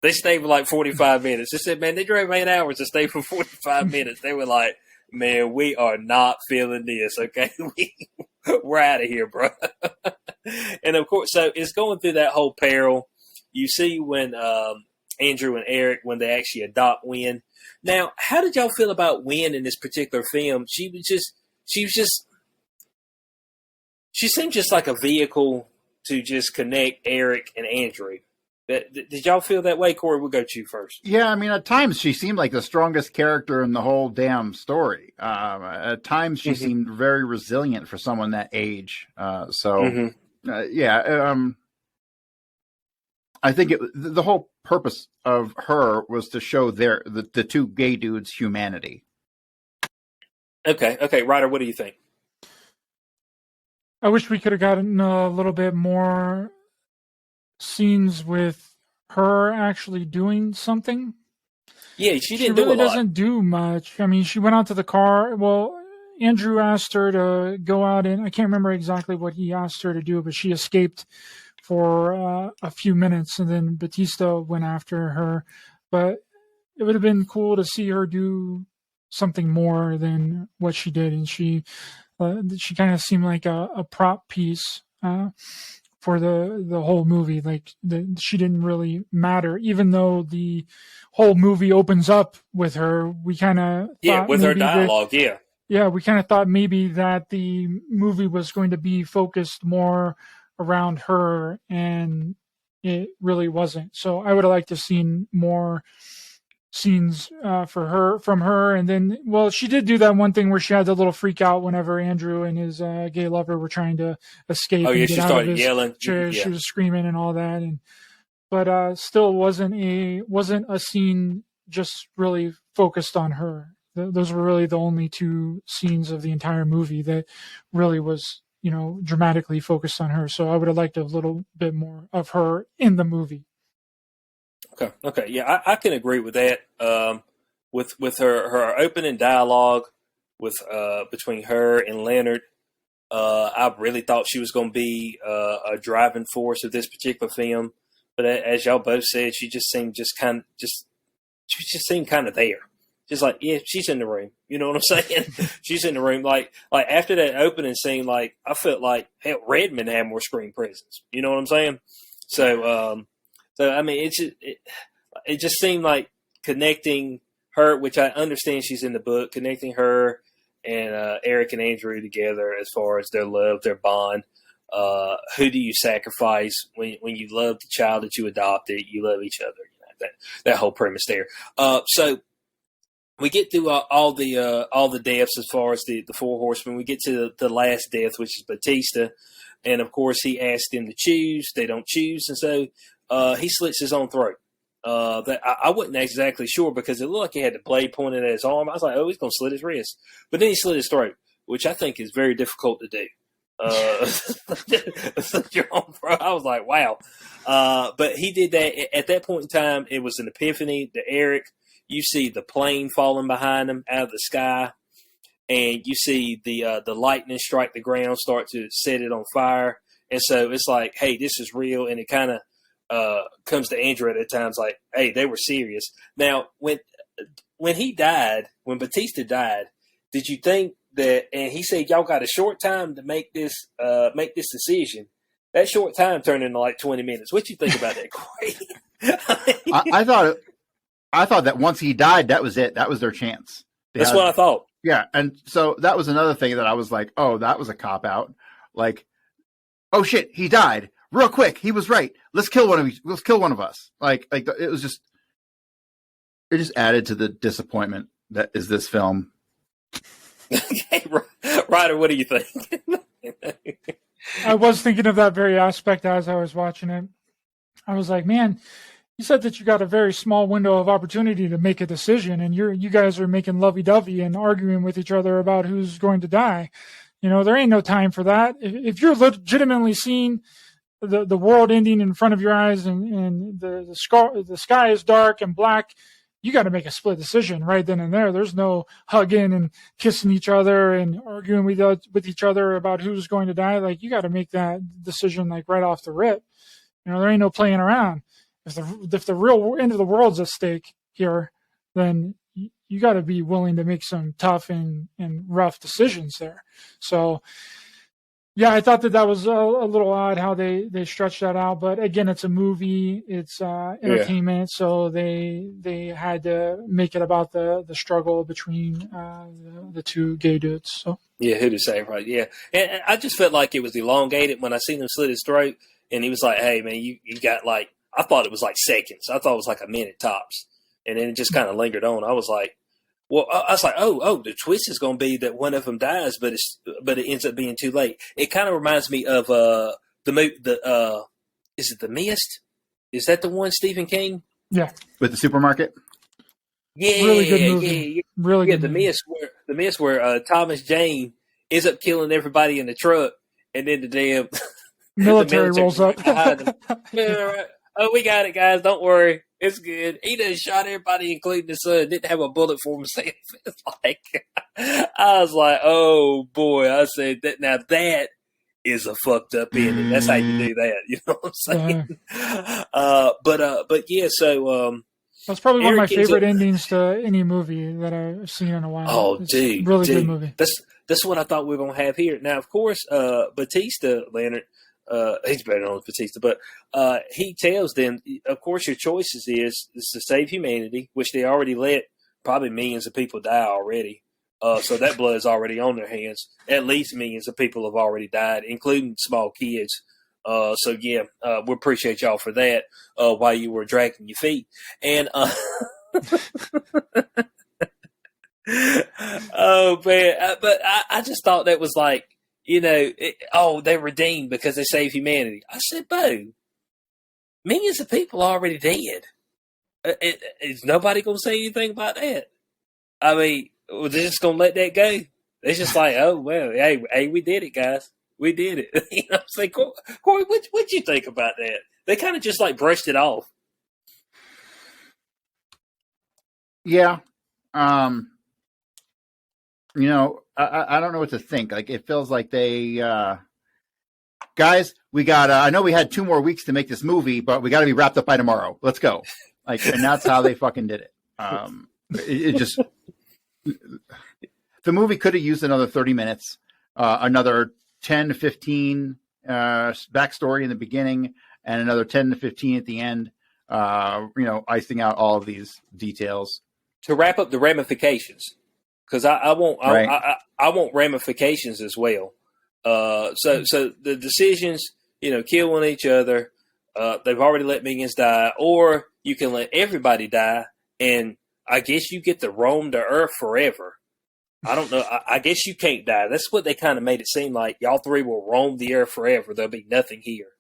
they stayed for like 45 minutes. They said, man, they drove 8 hours to stay for 45 minutes. They were like, man, we are not feeling this, okay? We're out of here, bro. And of course, so it's going through that whole peril. You see when Andrew and Eric, when they actually adopt Wynn. Now, how did y'all feel about Wynn in this particular film? She seemed just like a vehicle to just connect Eric and Andrew. Did y'all feel that way? Corey, we'll go to you first. Yeah, I mean, at times she seemed like the strongest character in the whole damn story. At times she seemed very resilient for someone that age. I think the whole purpose of her was to show the two gay dudes' humanity. Okay, Ryder, what do you think? I wish we could have gotten a little bit more scenes with her actually doing something. Yeah, she didn't really do a lot. Doesn't do much. I mean, she went out to the car. Well, Andrew asked her to go out, and I can't remember exactly what he asked her to do, but she escaped for a few minutes, and then Batista went after her. But it would have been cool to see her do something more than what she did, and she kind of seemed like a prop piece for the whole movie. Like she didn't really matter, even though the whole movie opens up with her. We kind of with her dialogue. We kind of thought maybe that the movie was going to be focused more around her, and it really wasn't. So I would have liked to have seen more scenes from her. And then, well, she did do that one thing where she had the little freak out whenever Andrew and his gay lover were trying to escape. Oh yeah, she started yelling. She was screaming and all that, but still wasn't a scene just really focused on her. Those were really the only two scenes of the entire movie that really was, dramatically focused on her. So I would have liked a little bit more of her in the movie. Okay. Yeah, I can agree with that. With her opening dialogue with between her and Leonard, I really thought she was going to be a driving force of this particular film. But as y'all both said, she just seemed kind of there. Just like, yeah, she's in the room. You know what I'm saying? She's in the room. Like after that opening scene, like I felt like Redmond had more screen presence. You know what I'm saying? So I mean, it just seemed like connecting her, which I understand she's in the book, connecting her and Eric and Andrew together as far as their love, their bond. Who do you sacrifice when you love the child that you adopted? You love each other. That whole premise there. So we get through all the deaths as far as the four horsemen. We get to the last death, which is Batista, and of course he asked them to choose. They don't choose, and so he slits his own throat. That I wasn't exactly sure because it looked like he had the blade pointed at his arm. I was like, oh, he's going to slit his wrist. But then he slit his throat, which I think is very difficult to do. Slit your own throat. I was like, wow. But he did that. At that point in time, it was an epiphany to Eric. You see the plane falling behind him out of the sky, and you see the lightning strike the ground, start to set it on fire. And so it's like, hey, this is real. And it kind of comes to Andrew at times like, hey, they were serious. Now, when he died, when Batista died, did you think that, and he said, y'all got a short time to make this decision. That short time turned into like 20 minutes. What you think about that, Corey? I thought that once he died, that was it. That was their chance. That's what I thought. Yeah. And so that was another thing that I was like, oh, that was a cop out. Like, oh shit, he died. Real quick, he was right. Let's kill one of us. Like it was just, it just added to the disappointment that is this film. Okay, Ryder, what do you think? I was thinking of that very aspect as I was watching it. I was like, man, you said that you got a very small window of opportunity to make a decision, and you guys are making lovey-dovey and arguing with each other about who's going to die. There ain't no time for that. If you're legitimately seeing the world ending in front of your eyes and the sky is dark and black, you got to make a split decision right then and there. There's no hugging and kissing each other and arguing with each other about who's going to die. Like, you got to make that decision like right off the rip. There ain't no playing around. If the real end of the world's at stake here, then you got to be willing to make some tough and rough decisions there. So, yeah, I thought that was a little odd how they stretched that out. But again, it's a movie, it's entertainment, so they had to make it about the struggle between the two gay dudes. So yeah, who to say, right? Yeah, and I just felt like it was elongated when I seen him slit his throat, and he was like, "Hey, man, you got like." I thought it was like seconds. I thought it was like a minute tops, and then it just kind of lingered on. I was like, well, I was like, oh, the twist is going to be that one of them dies, but it ends up being too late. It kind of reminds me of is it The Mist? Is that the one, Stephen King? Yeah, with the supermarket. Yeah, really good movie. Yeah. Really good. The Mist, where Thomas Jane ends up killing everybody in the truck, and then the damn military rolls up. Yeah, right. Oh, we got it, guys. Don't worry. It's good. He done shot everybody, including the son. Didn't have a bullet for himself. It's like, I was like, oh, boy. I said, that. Now that is a fucked up ending. That's how you do that. You know what I'm saying? But yeah, so. That's probably one of my favorite endings to any movie that I've seen in a while. Oh, it's dude. Really good movie. That's what I thought we were going to have here. Now, of course, Batista, Leonard, he's better known as Batista, but he tells them, of course, your choices is to save humanity, which they already let probably millions of people die already. So that blood is already on their hands. At least millions of people have already died, including small kids. So yeah, we appreciate y'all for that. While you were dragging your feet, and oh man, but I just thought that was like. They're redeemed because they saved humanity. I said, Bo, millions of people are already dead. Is nobody going to say anything about that? I mean, they're just going to let that go. They're just like, oh, well, hey, we did it, guys. We did it. You know what I'm saying? Corey, what'd you think about that? They kind of just like brushed it off. Yeah. I don't know what to think. Like, it feels like they, guys, we got, I know we had 2 more weeks to make this movie, but we got to be wrapped up by tomorrow. Let's go. Like, and that's how they fucking did it. It just, the movie could have used another 30 minutes, another 10 to 15, backstory in the beginning and another 10 to 15 at the end, icing out all of these details. To wrap up the ramifications. Because I want ramifications as well. So the decisions, killing each other, they've already let millions die, or you can let everybody die, and I guess you get to roam the earth forever. I don't know. I guess you can't die. That's what they kind of made it seem like. Y'all 3 will roam the earth forever. There'll be nothing here.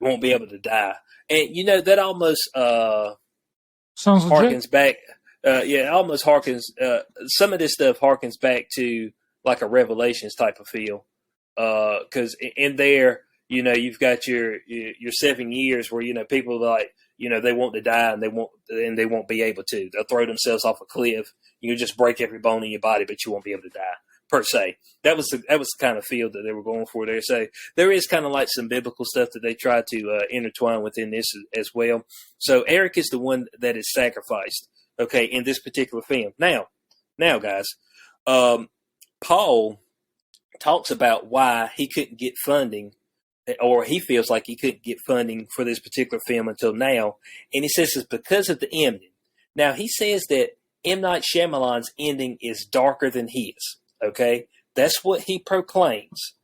You won't be able to die. And, that almost sounds harkens back. It almost harkens. Some of this stuff harkens back to like a Revelations type of feel, because in there, you've got your 7 years where people are like, they want to die and they won't be able to. They'll throw themselves off a cliff. You just break every bone in your body, but you won't be able to die per se. That was the kind of field that they were going for there. So there is kind of like some biblical stuff that they tried to intertwine within this as well. So Eric is the one that is sacrificed. Okay, in this particular film. Now, guys, Paul talks about why he couldn't get funding, or he feels like he couldn't get funding for this particular film until now, and he says it's because of the ending. Now, he says that M. Night Shyamalan's ending is darker than his, okay? That's what he proclaims.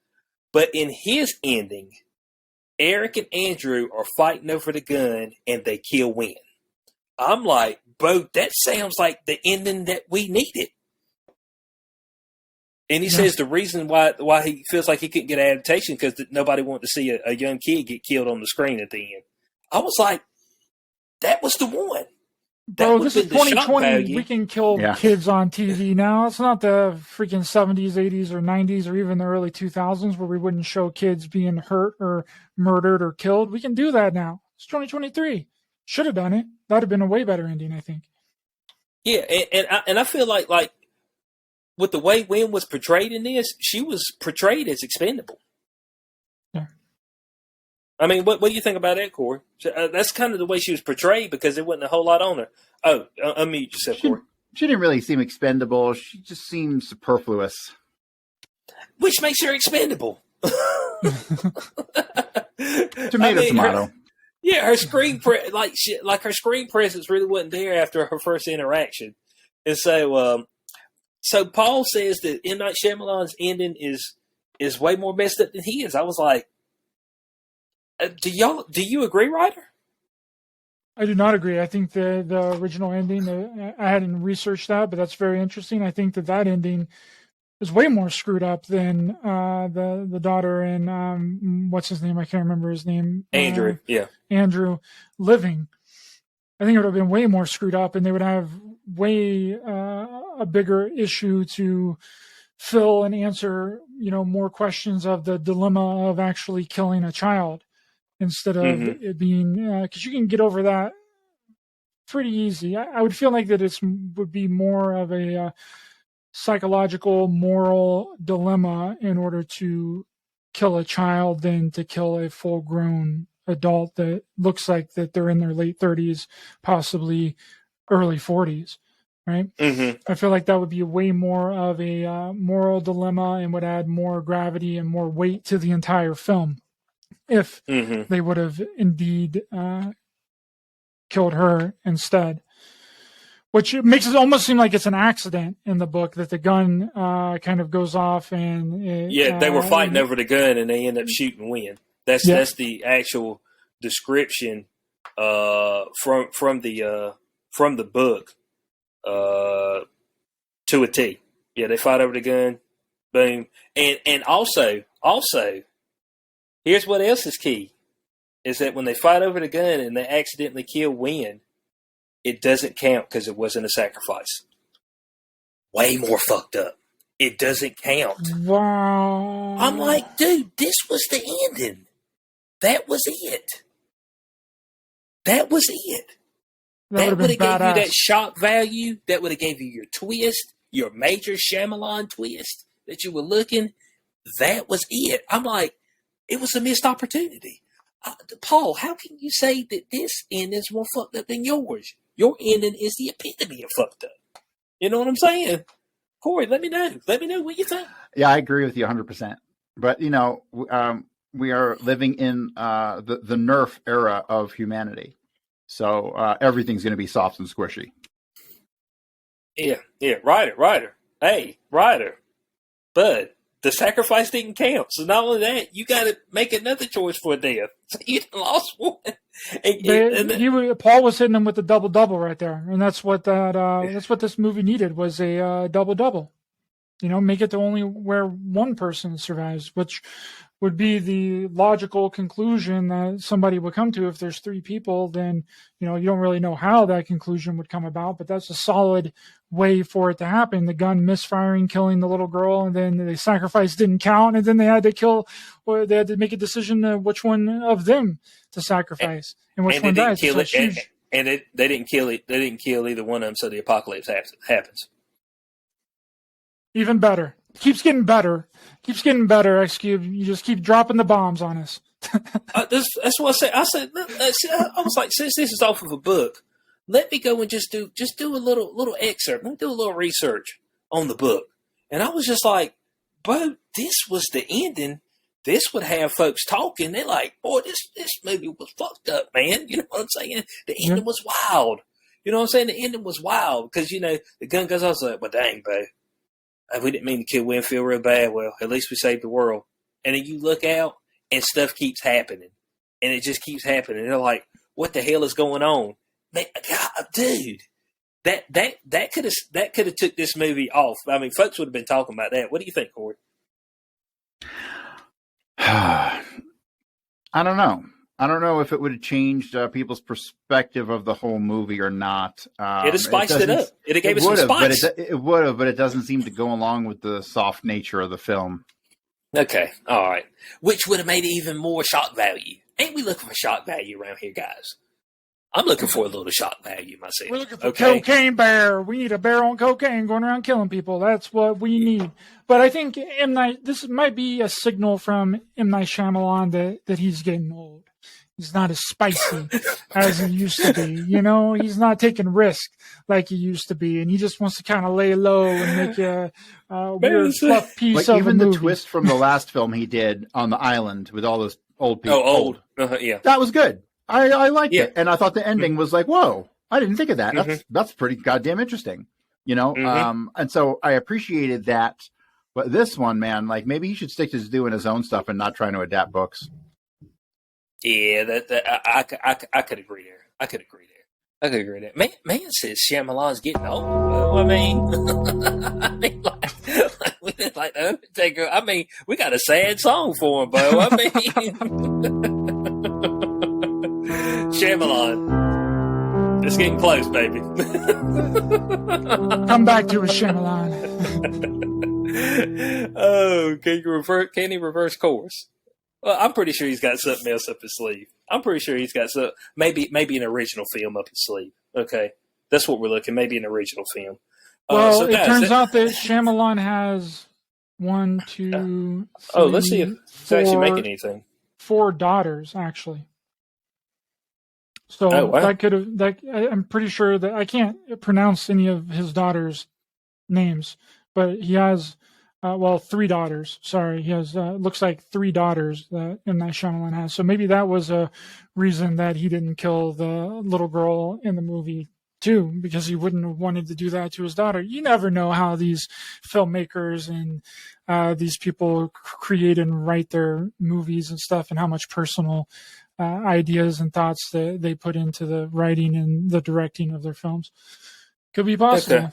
But in his ending, Eric and Andrew are fighting over the gun, and they kill Wynn. I'm like, bro, that sounds like the ending that we needed. And he says the reason why he feels like he couldn't get adaptation because nobody wanted to see a young kid get killed on the screen at the end. I was like, that was the one. Bro, this is 2020. We can kill kids on TV now. It's not the freaking 70s, 80s, or 90s, or even the early 2000s where we wouldn't show kids being hurt or murdered or killed. We can do that now. It's 2023. Should have done it. That would have been a way better ending, I think. Yeah, and I feel like with the way Wynn was portrayed in this, she was portrayed as expendable. Yeah. I mean, what do you think about that, Corey? That's kind of the way she was portrayed because there wasn't a whole lot on her. Oh, unmute yourself, Corey. She didn't really seem expendable. She just seemed superfluous. Which makes her expendable. Tomato. Her screen her screen presence really wasn't there after her first interaction, and so Paul says that M. Night Shyamalan's ending is way more messed up than he is. I was like, do you agree, Ryder? I do not agree. I think the original ending, I hadn't researched that, but that's very interesting. I think that ending is way more screwed up than the daughter and what's his name? I can't remember his name. Andrew. Andrew living. I think it would have been way more screwed up, and they would have way a bigger issue to fill and answer. More questions of the dilemma of actually killing a child instead of it being because you can get over that pretty easy. I would feel like that would be more of a psychological, moral dilemma in order to kill a child than to kill a full-grown adult that looks like that they're in their late 30s, possibly early 40s, right? I feel like that would be way more of a moral dilemma and would add more gravity and more weight to the entire film if they would have indeed killed her instead. Which makes it almost seem like it's an accident in the book that the gun kind of goes off and they were fighting over the gun and they end up shooting Wynn. That's the actual description from the book to a T. Yeah, they fight over the gun. Boom. And also, here's what else is key: is that when they fight over the gun and they accidentally kill Wynn, it doesn't count because it wasn't a sacrifice. Way more fucked up. It doesn't count. Wow. I'm like, dude, this was the ending. That was it. That was it. That would have gave you that shock value. That would have gave you your twist, your major Shyamalan twist that you were looking. That was it. I'm like, it was a missed opportunity. Paul, how can you say that this ending is more fucked up than yours? Your ending is the epitome of fucked up. You know what I'm saying? Corey, let me know. Let me know what you think. Yeah, I agree with you 100%. But, we are living in the Nerf era of humanity. So everything's going to be soft and squishy. Yeah. Ryder. Hey, Ryder. Bud, the sacrifice didn't count. So not only that, you got to make another choice for a death. So you lost one. Paul was hitting him with the double right there, and that's what that's what this movie needed was a double. Make it to only where one person survives, which would be the logical conclusion that somebody would come to. If there's three people, then you don't really know how that conclusion would come about, but that's a solid way for it to happen. The gun misfiring, killing the little girl, and then the sacrifice didn't count, and then they had to make a decision which one of them to sacrifice and which one dies. They didn't kill it. They didn't kill either one of them, so the apocalypse happens. Even better. Keeps getting better. X Cube. You just keep dropping the bombs on us. That's what I said. I was like, since this is off of a book, let me go and just do a little excerpt. Let me do a little research on the book. And I was just like, bro, this was the ending. This would have folks talking. They're like, boy, this movie was fucked up, man. You know what I'm saying? The ending was wild. You know what I'm saying? The ending was wild because, the gun goes off. I was like, well, dang, bro. We didn't mean to kill Winfield real bad. Well, at least we saved the world. And then you look out and stuff keeps happening. And it just keeps happening. And they're like, what the hell is going on? Man, God, dude, that could have took this movie off. I mean, folks would have been talking about that. What do you think, Corey? I don't know. I don't know if it would have changed people's perspective of the whole movie or not. It have spiced it up. It gave us some spice. It would have, but it doesn't seem to go along with the soft nature of the film. Okay, all right. Which would have made it even more shock value. Ain't we looking for shock value around here, guys? I'm looking for a little shock value myself. We're looking for cocaine bear. We need a bear on cocaine going around killing people. That's what we need. But I think M. Night, this might be a signal from M. Night Shyamalan that he's getting old. He's not as spicy as he used to be. You know, he's not taking risks like he used to be, and he just wants to kind of lay low and make a weird fluff piece of even a movie. The twist from the last film he did on the island with all those old people. Oh, old. Yeah. That was good. I liked it, and I thought the ending was like, whoa, I didn't think of that. That's pretty goddamn interesting, you know. And so I appreciated that. But this one, man, like maybe he should stick to doing his own stuff and not trying to adapt books. Yeah, I could agree there. I could agree there. Man says Shyamalan's getting old. Well, I mean, like the Undertaker. I mean, we got a sad song for him, Bo. I mean, Shyamalan, it's getting close, baby. Come back to us, Shyamalan. Oh, can he reverse course? Well, I'm pretty sure he's got something else up his sleeve. I'm pretty sure he's got maybe an original film up his sleeve. Okay, that's what we're looking. Maybe an original film. Well, it turns out that Shyamalan has 1, 2, 3, oh, let's see if it's actually making anything. 4 daughters, actually. So that could have. I'm pretty sure that I can't pronounce any of his daughters' names, but he has. 3 daughters. Sorry, he has looks like 3 daughters that M. Night Shyamalan has. So maybe that was a reason that he didn't kill the little girl in the movie too, because he wouldn't have wanted to do that to his daughter. You never know how these filmmakers and these people create and write their movies and stuff, and how much personal ideas and thoughts that they put into the writing and the directing of their films. Could be possible.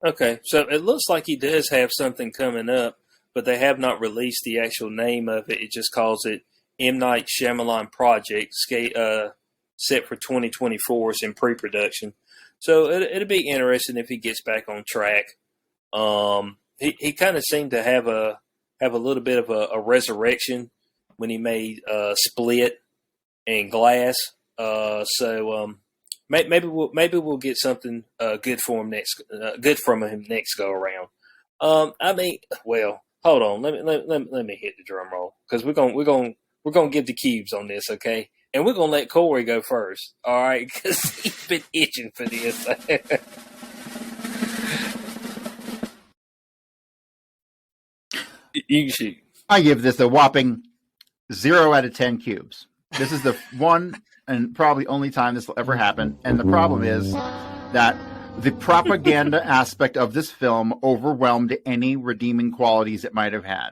Okay, so it looks like he does have something coming up, but they have not released the actual name of it. It just calls it M. Night Shyamalan Project, set for 2024. It's in pre-production. So it'll be interesting if he gets back on track. He kind of seemed to have a little bit of a resurrection when he made Split and Glass. Maybe we'll get something good from him next go around. I mean, well, hold on. Let me hit the drum roll, because we're gonna give the cubes on this, okay? And we're gonna let Corey go first, all right? Because he's been itching for this. You can shoot. I give this a whopping 0 out of 10 cubes. This is the one and probably only time this will ever happen. And the problem is that the propaganda aspect of this film overwhelmed any redeeming qualities it might have had.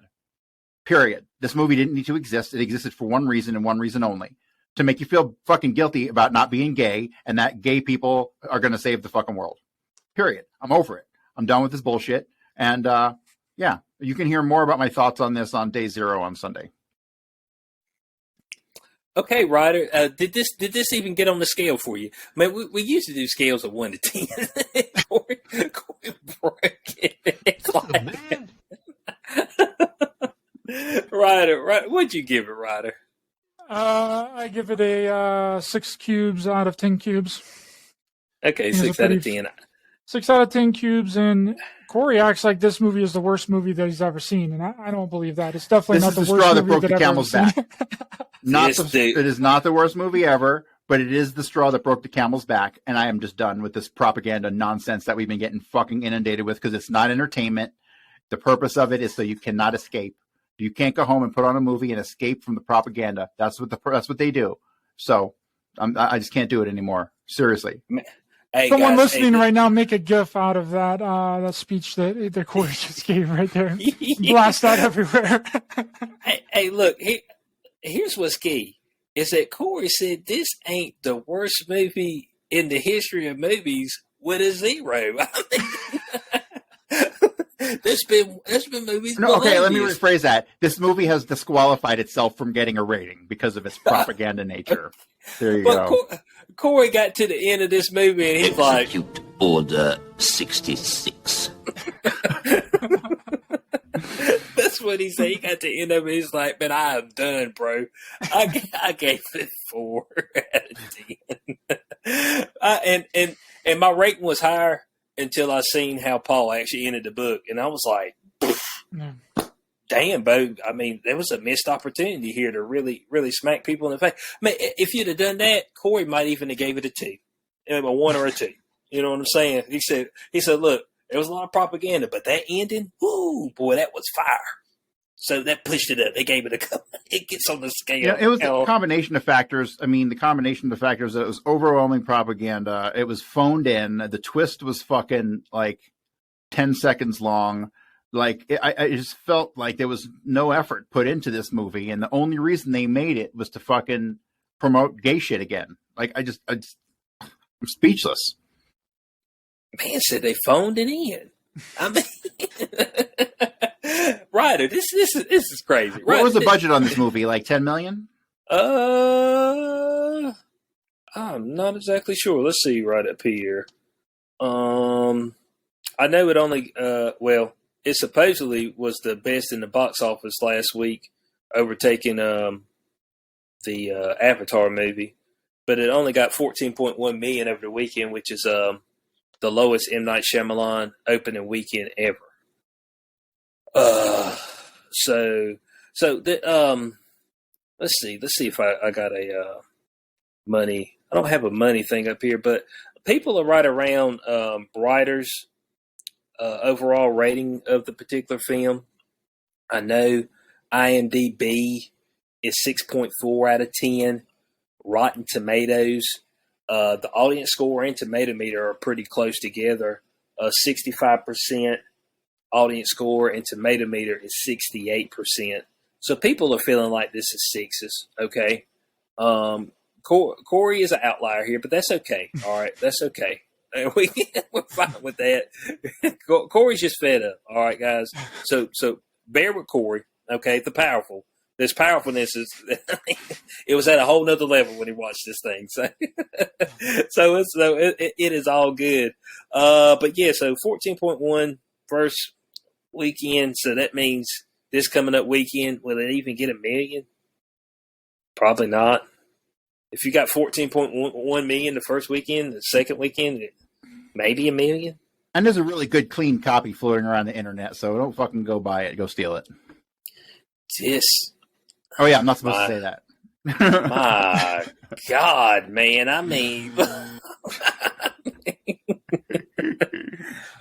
Period. This movie didn't need to exist. It existed for one reason and one reason only. To make you feel fucking guilty about not being gay and that gay people are going to save the fucking world. Period. I'm over it. I'm done with this bullshit. And yeah, you can hear more about my thoughts on this on day 0 on Sunday. Okay, Ryder, did this even get on the scale for you? I mean, we used to do scales of 1 to 10. Corey broke it. Ryder, what'd you give it, Ryder? I give it a 6 cubes out of 10 cubes. Okay, 6 out of 10. 6 out of 10 cubes, and Corey acts like this movie is the worst movie that he's ever seen, and I don't believe that. It's definitely not the worst movie straw that broke the camel's back. It is not the worst movie ever, but it is the straw that broke the camel's back, and I am just done with this propaganda nonsense that we've been getting fucking inundated with, because it's not entertainment. The purpose of it is so you cannot escape. You can't go home and put on a movie and escape from the propaganda. That's what they do. So I just can't do it anymore. Seriously. Hey, someone listening right now, make a GIF out of that speech that Corey just gave right there. Blast that everywhere. hey, look, here's what's key, is that Corey said this ain't the worst movie in the history of movies, with a 0. I mean, there's been movies. No, okay, let me rephrase that. This movie has disqualified itself from getting a rating because of its propaganda nature. There you go. Corey got to the end of this movie and he's like, Execute Order 66. That's what he said. He got to the end of it. He's like, man, I am done, bro. I gave it 4 out of 10. And my rating was higher until I seen how Paul actually ended the book. And I was like, damn, Bo. I mean, there was a missed opportunity here to really, really smack people in the face. I mean, if you'd have done that, Corey might even have gave it a 2, a 1 or a 2. You know what I'm saying? He said, look, there was a lot of propaganda, but that ending, whoo, boy, that was fire. So that pushed it up. They gave it a couple. It gets on the scale. Yeah, it was a combination of factors. I mean, the combination of the factors, it was overwhelming propaganda. It was phoned in. The twist was fucking like 10 seconds long. Like, I just felt like there was no effort put into this movie. And the only reason they made it was to fucking promote gay shit again. Like, I'm speechless. Man said they phoned it in. I mean, Ryder, this is crazy. What was the budget on this movie? Like $10 million? I'm not exactly sure. Let's see right up here. I know it only. It supposedly was the best in the box office last week, overtaking the Avatar movie, but it only got 14.1 million over the weekend, which is the lowest M. Night Shyamalan opening weekend ever. Let's see if I got a money. I don't have a money thing up here, but people are right around writers' overall rating of the particular film. I know IMDb is 6.4 out of 10. Rotten Tomatoes, the audience score and tomato meter are pretty close together. 65% audience score and tomato meter is 68%. So people are feeling like this is sixes. Okay. Corey is an outlier here, but that's okay. All right. That's okay. We're fine with that. Corey's just fed up. All right, guys. So bear with Corey. Okay. The powerful. This powerfulness is, it was at a whole nother level when he watched this thing. So, it is all good. But yeah, so 14.1 first weekend. So that means this coming up weekend, will it even get 1 million? Probably not. If you got 14.1 million the first weekend, the second weekend, maybe 1 million. And there's a really good, clean copy floating around the internet, so don't fucking go buy it. Go steal it. Oh, yeah, I'm not supposed to say that. My God, man. I mean,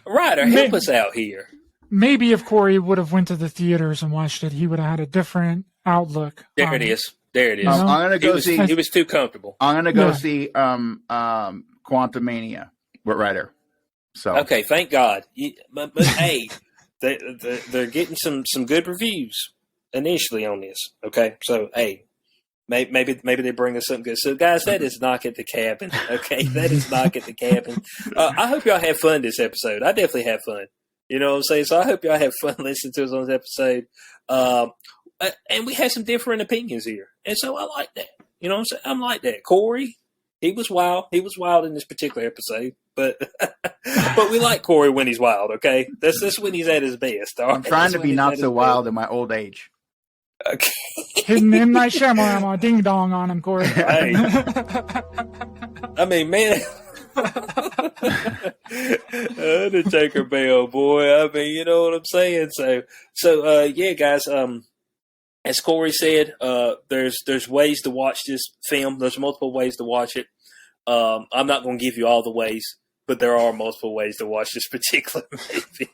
Ryder, help us out here. Maybe if Corey would have went to the theaters and watched it, he would have had a different outlook. There it is. I'm gonna go see. He was too comfortable. I'm gonna go see Quantumania with Ryder. So okay, thank God. But hey, they're getting some good reviews initially on this. Okay, so hey, maybe they bring us something good. So guys, that is Knock at the Cabin. Okay, that is Knock at the Cabin. I hope y'all have fun this episode. I definitely have fun. You know what I'm saying? So I hope y'all have fun listening to us on this episode. And we had some different opinions here. And so I like that. You know what I'm saying? I'm like that. Corey, he was wild. He was wild in this particular episode. But but we like Corey when he's wild, okay? That's when he's at his best. I'm trying to be not so wild in my old age. Okay. Hitting M. Night Shyamalan ding dong on him, Corey. Hey. I mean, man. Undertaker Bell, boy. I mean, you know what I'm saying? So yeah, guys, as Corey said, there's ways to watch this film. There's multiple ways to watch it. I'm not going to give you all the ways, but there are multiple ways to watch this particular movie.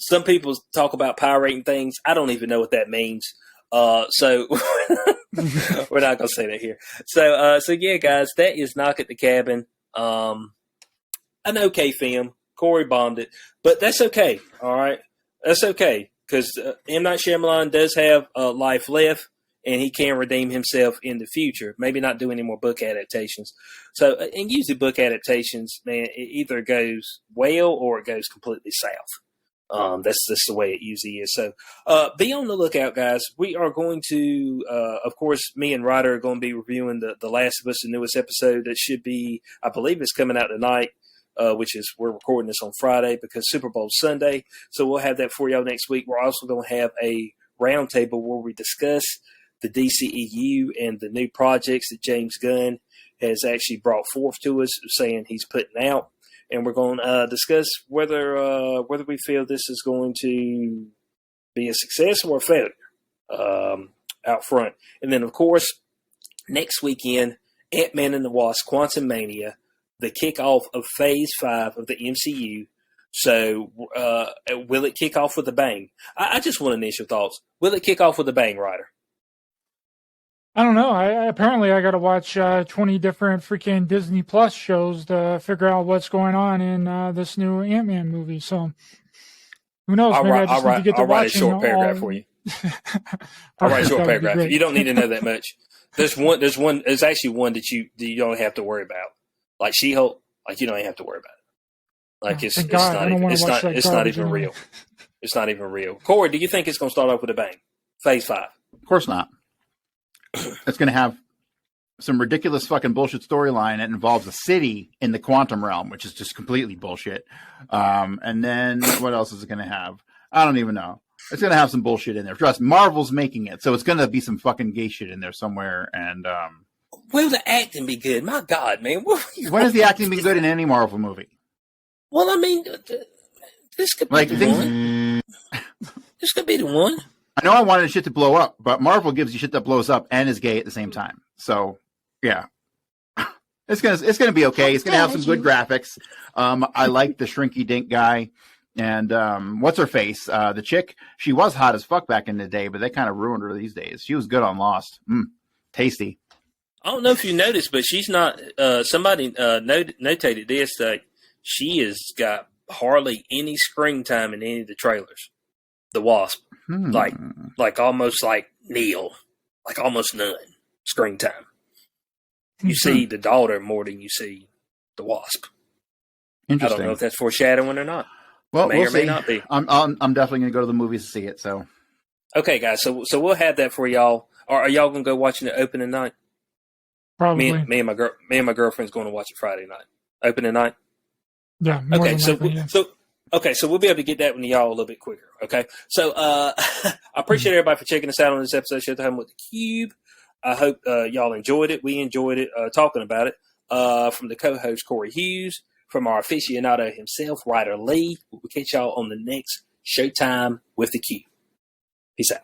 Some people talk about pirating things. I don't even know what that means. So we're not going to say that here. So yeah, guys, that is Knock at the Cabin. An okay film. Corey bombed it, but that's okay. All right. That's okay. Because M. Night Shyamalan does have life left, and he can redeem himself in the future. Maybe not do any more book adaptations. So, and usually book adaptations, man, it either goes well or it goes completely south. That's just the way it usually is. So, be on the lookout, guys. We are going to, of course, me and Ryder are going to be reviewing the Last of Us, the newest episode that should be, I believe it's coming out tonight, which is, we're recording this on Friday because Super Bowl's Sunday. So we'll have that for y'all next week. We're also going to have a roundtable where we discuss the DCEU and the new projects that James Gunn has actually brought forth to us, saying he's putting out. And we're going to discuss whether we feel this is going to be a success or a failure out front. And then, of course, next weekend, Ant-Man and the Wasp: Quantumania, the kickoff of Phase 5 of the MCU. So will it kick off with a bang? I just want initial thoughts. Will it kick off with a bang, Ryder? I don't know. Apparently I got to watch 20 different freaking Disney Plus shows to figure out what's going on in this new Ant-Man movie. So who knows? I'll Maybe I write, just I'll need to write, get to I'll write a watching short paragraph all- for you. I'll write a short That would be paragraph. great. You don't need to know that much. There's actually one that you don't have to worry about. Like She-Hulk, like you don't even have to worry about it. Like Oh, it's thank God. I don't wanna watch that it's not garbage even anyway. real. It's not even real. Corey, do you think it's going to start off with a bang? Phase 5. Of course not. It's going to have some ridiculous fucking bullshit storyline that involves a city in the quantum realm, which is just completely bullshit. And then what else is it going to have? I don't even know. It's going to have some bullshit in there. Trust, Marvel's making it, so it's going to be some fucking gay shit in there somewhere. And Will the acting be good? My God, man. when has the acting been good in any Marvel movie? Well, I mean, this could be Like the things. one. This could be the one. I know I wanted shit to blow up, but Marvel gives you shit that blows up and is gay at the same time. So, yeah, it's gonna be okay. It's gonna have some good graphics. I like the Shrinky Dink guy, and what's her face? The chick. She was hot as fuck back in the day, but they kind of ruined her these days. She was good on Lost. Tasty. I don't know if you noticed, but she's not. Somebody notated this that she has got hardly any screen time in any of the trailers. The Wasp. Like almost like Neil, like almost none screen time. You see the daughter more than you see the Wasp. I Interesting. don't know if that's foreshadowing or not. Well, May we'll or may see. not be. I'm definitely gonna go to the movies to see it. So Okay, guys. So we'll have that for y'all. Are y'all gonna go watching it opening night? Probably. Me and my girlfriend's going to watch it Friday night. Opening night. Yeah. More Okay, than so likely, yeah. so we'll be able to get that one to y'all a little bit quicker. Okay, so I appreciate everybody for checking us out on this episode of Showtime with the Cube. I hope y'all enjoyed it. We enjoyed it talking about it. From the co-host Corey Hughes, from our aficionado himself, Ryder Lee. We'll catch y'all on the next Showtime with the Cube. Peace out.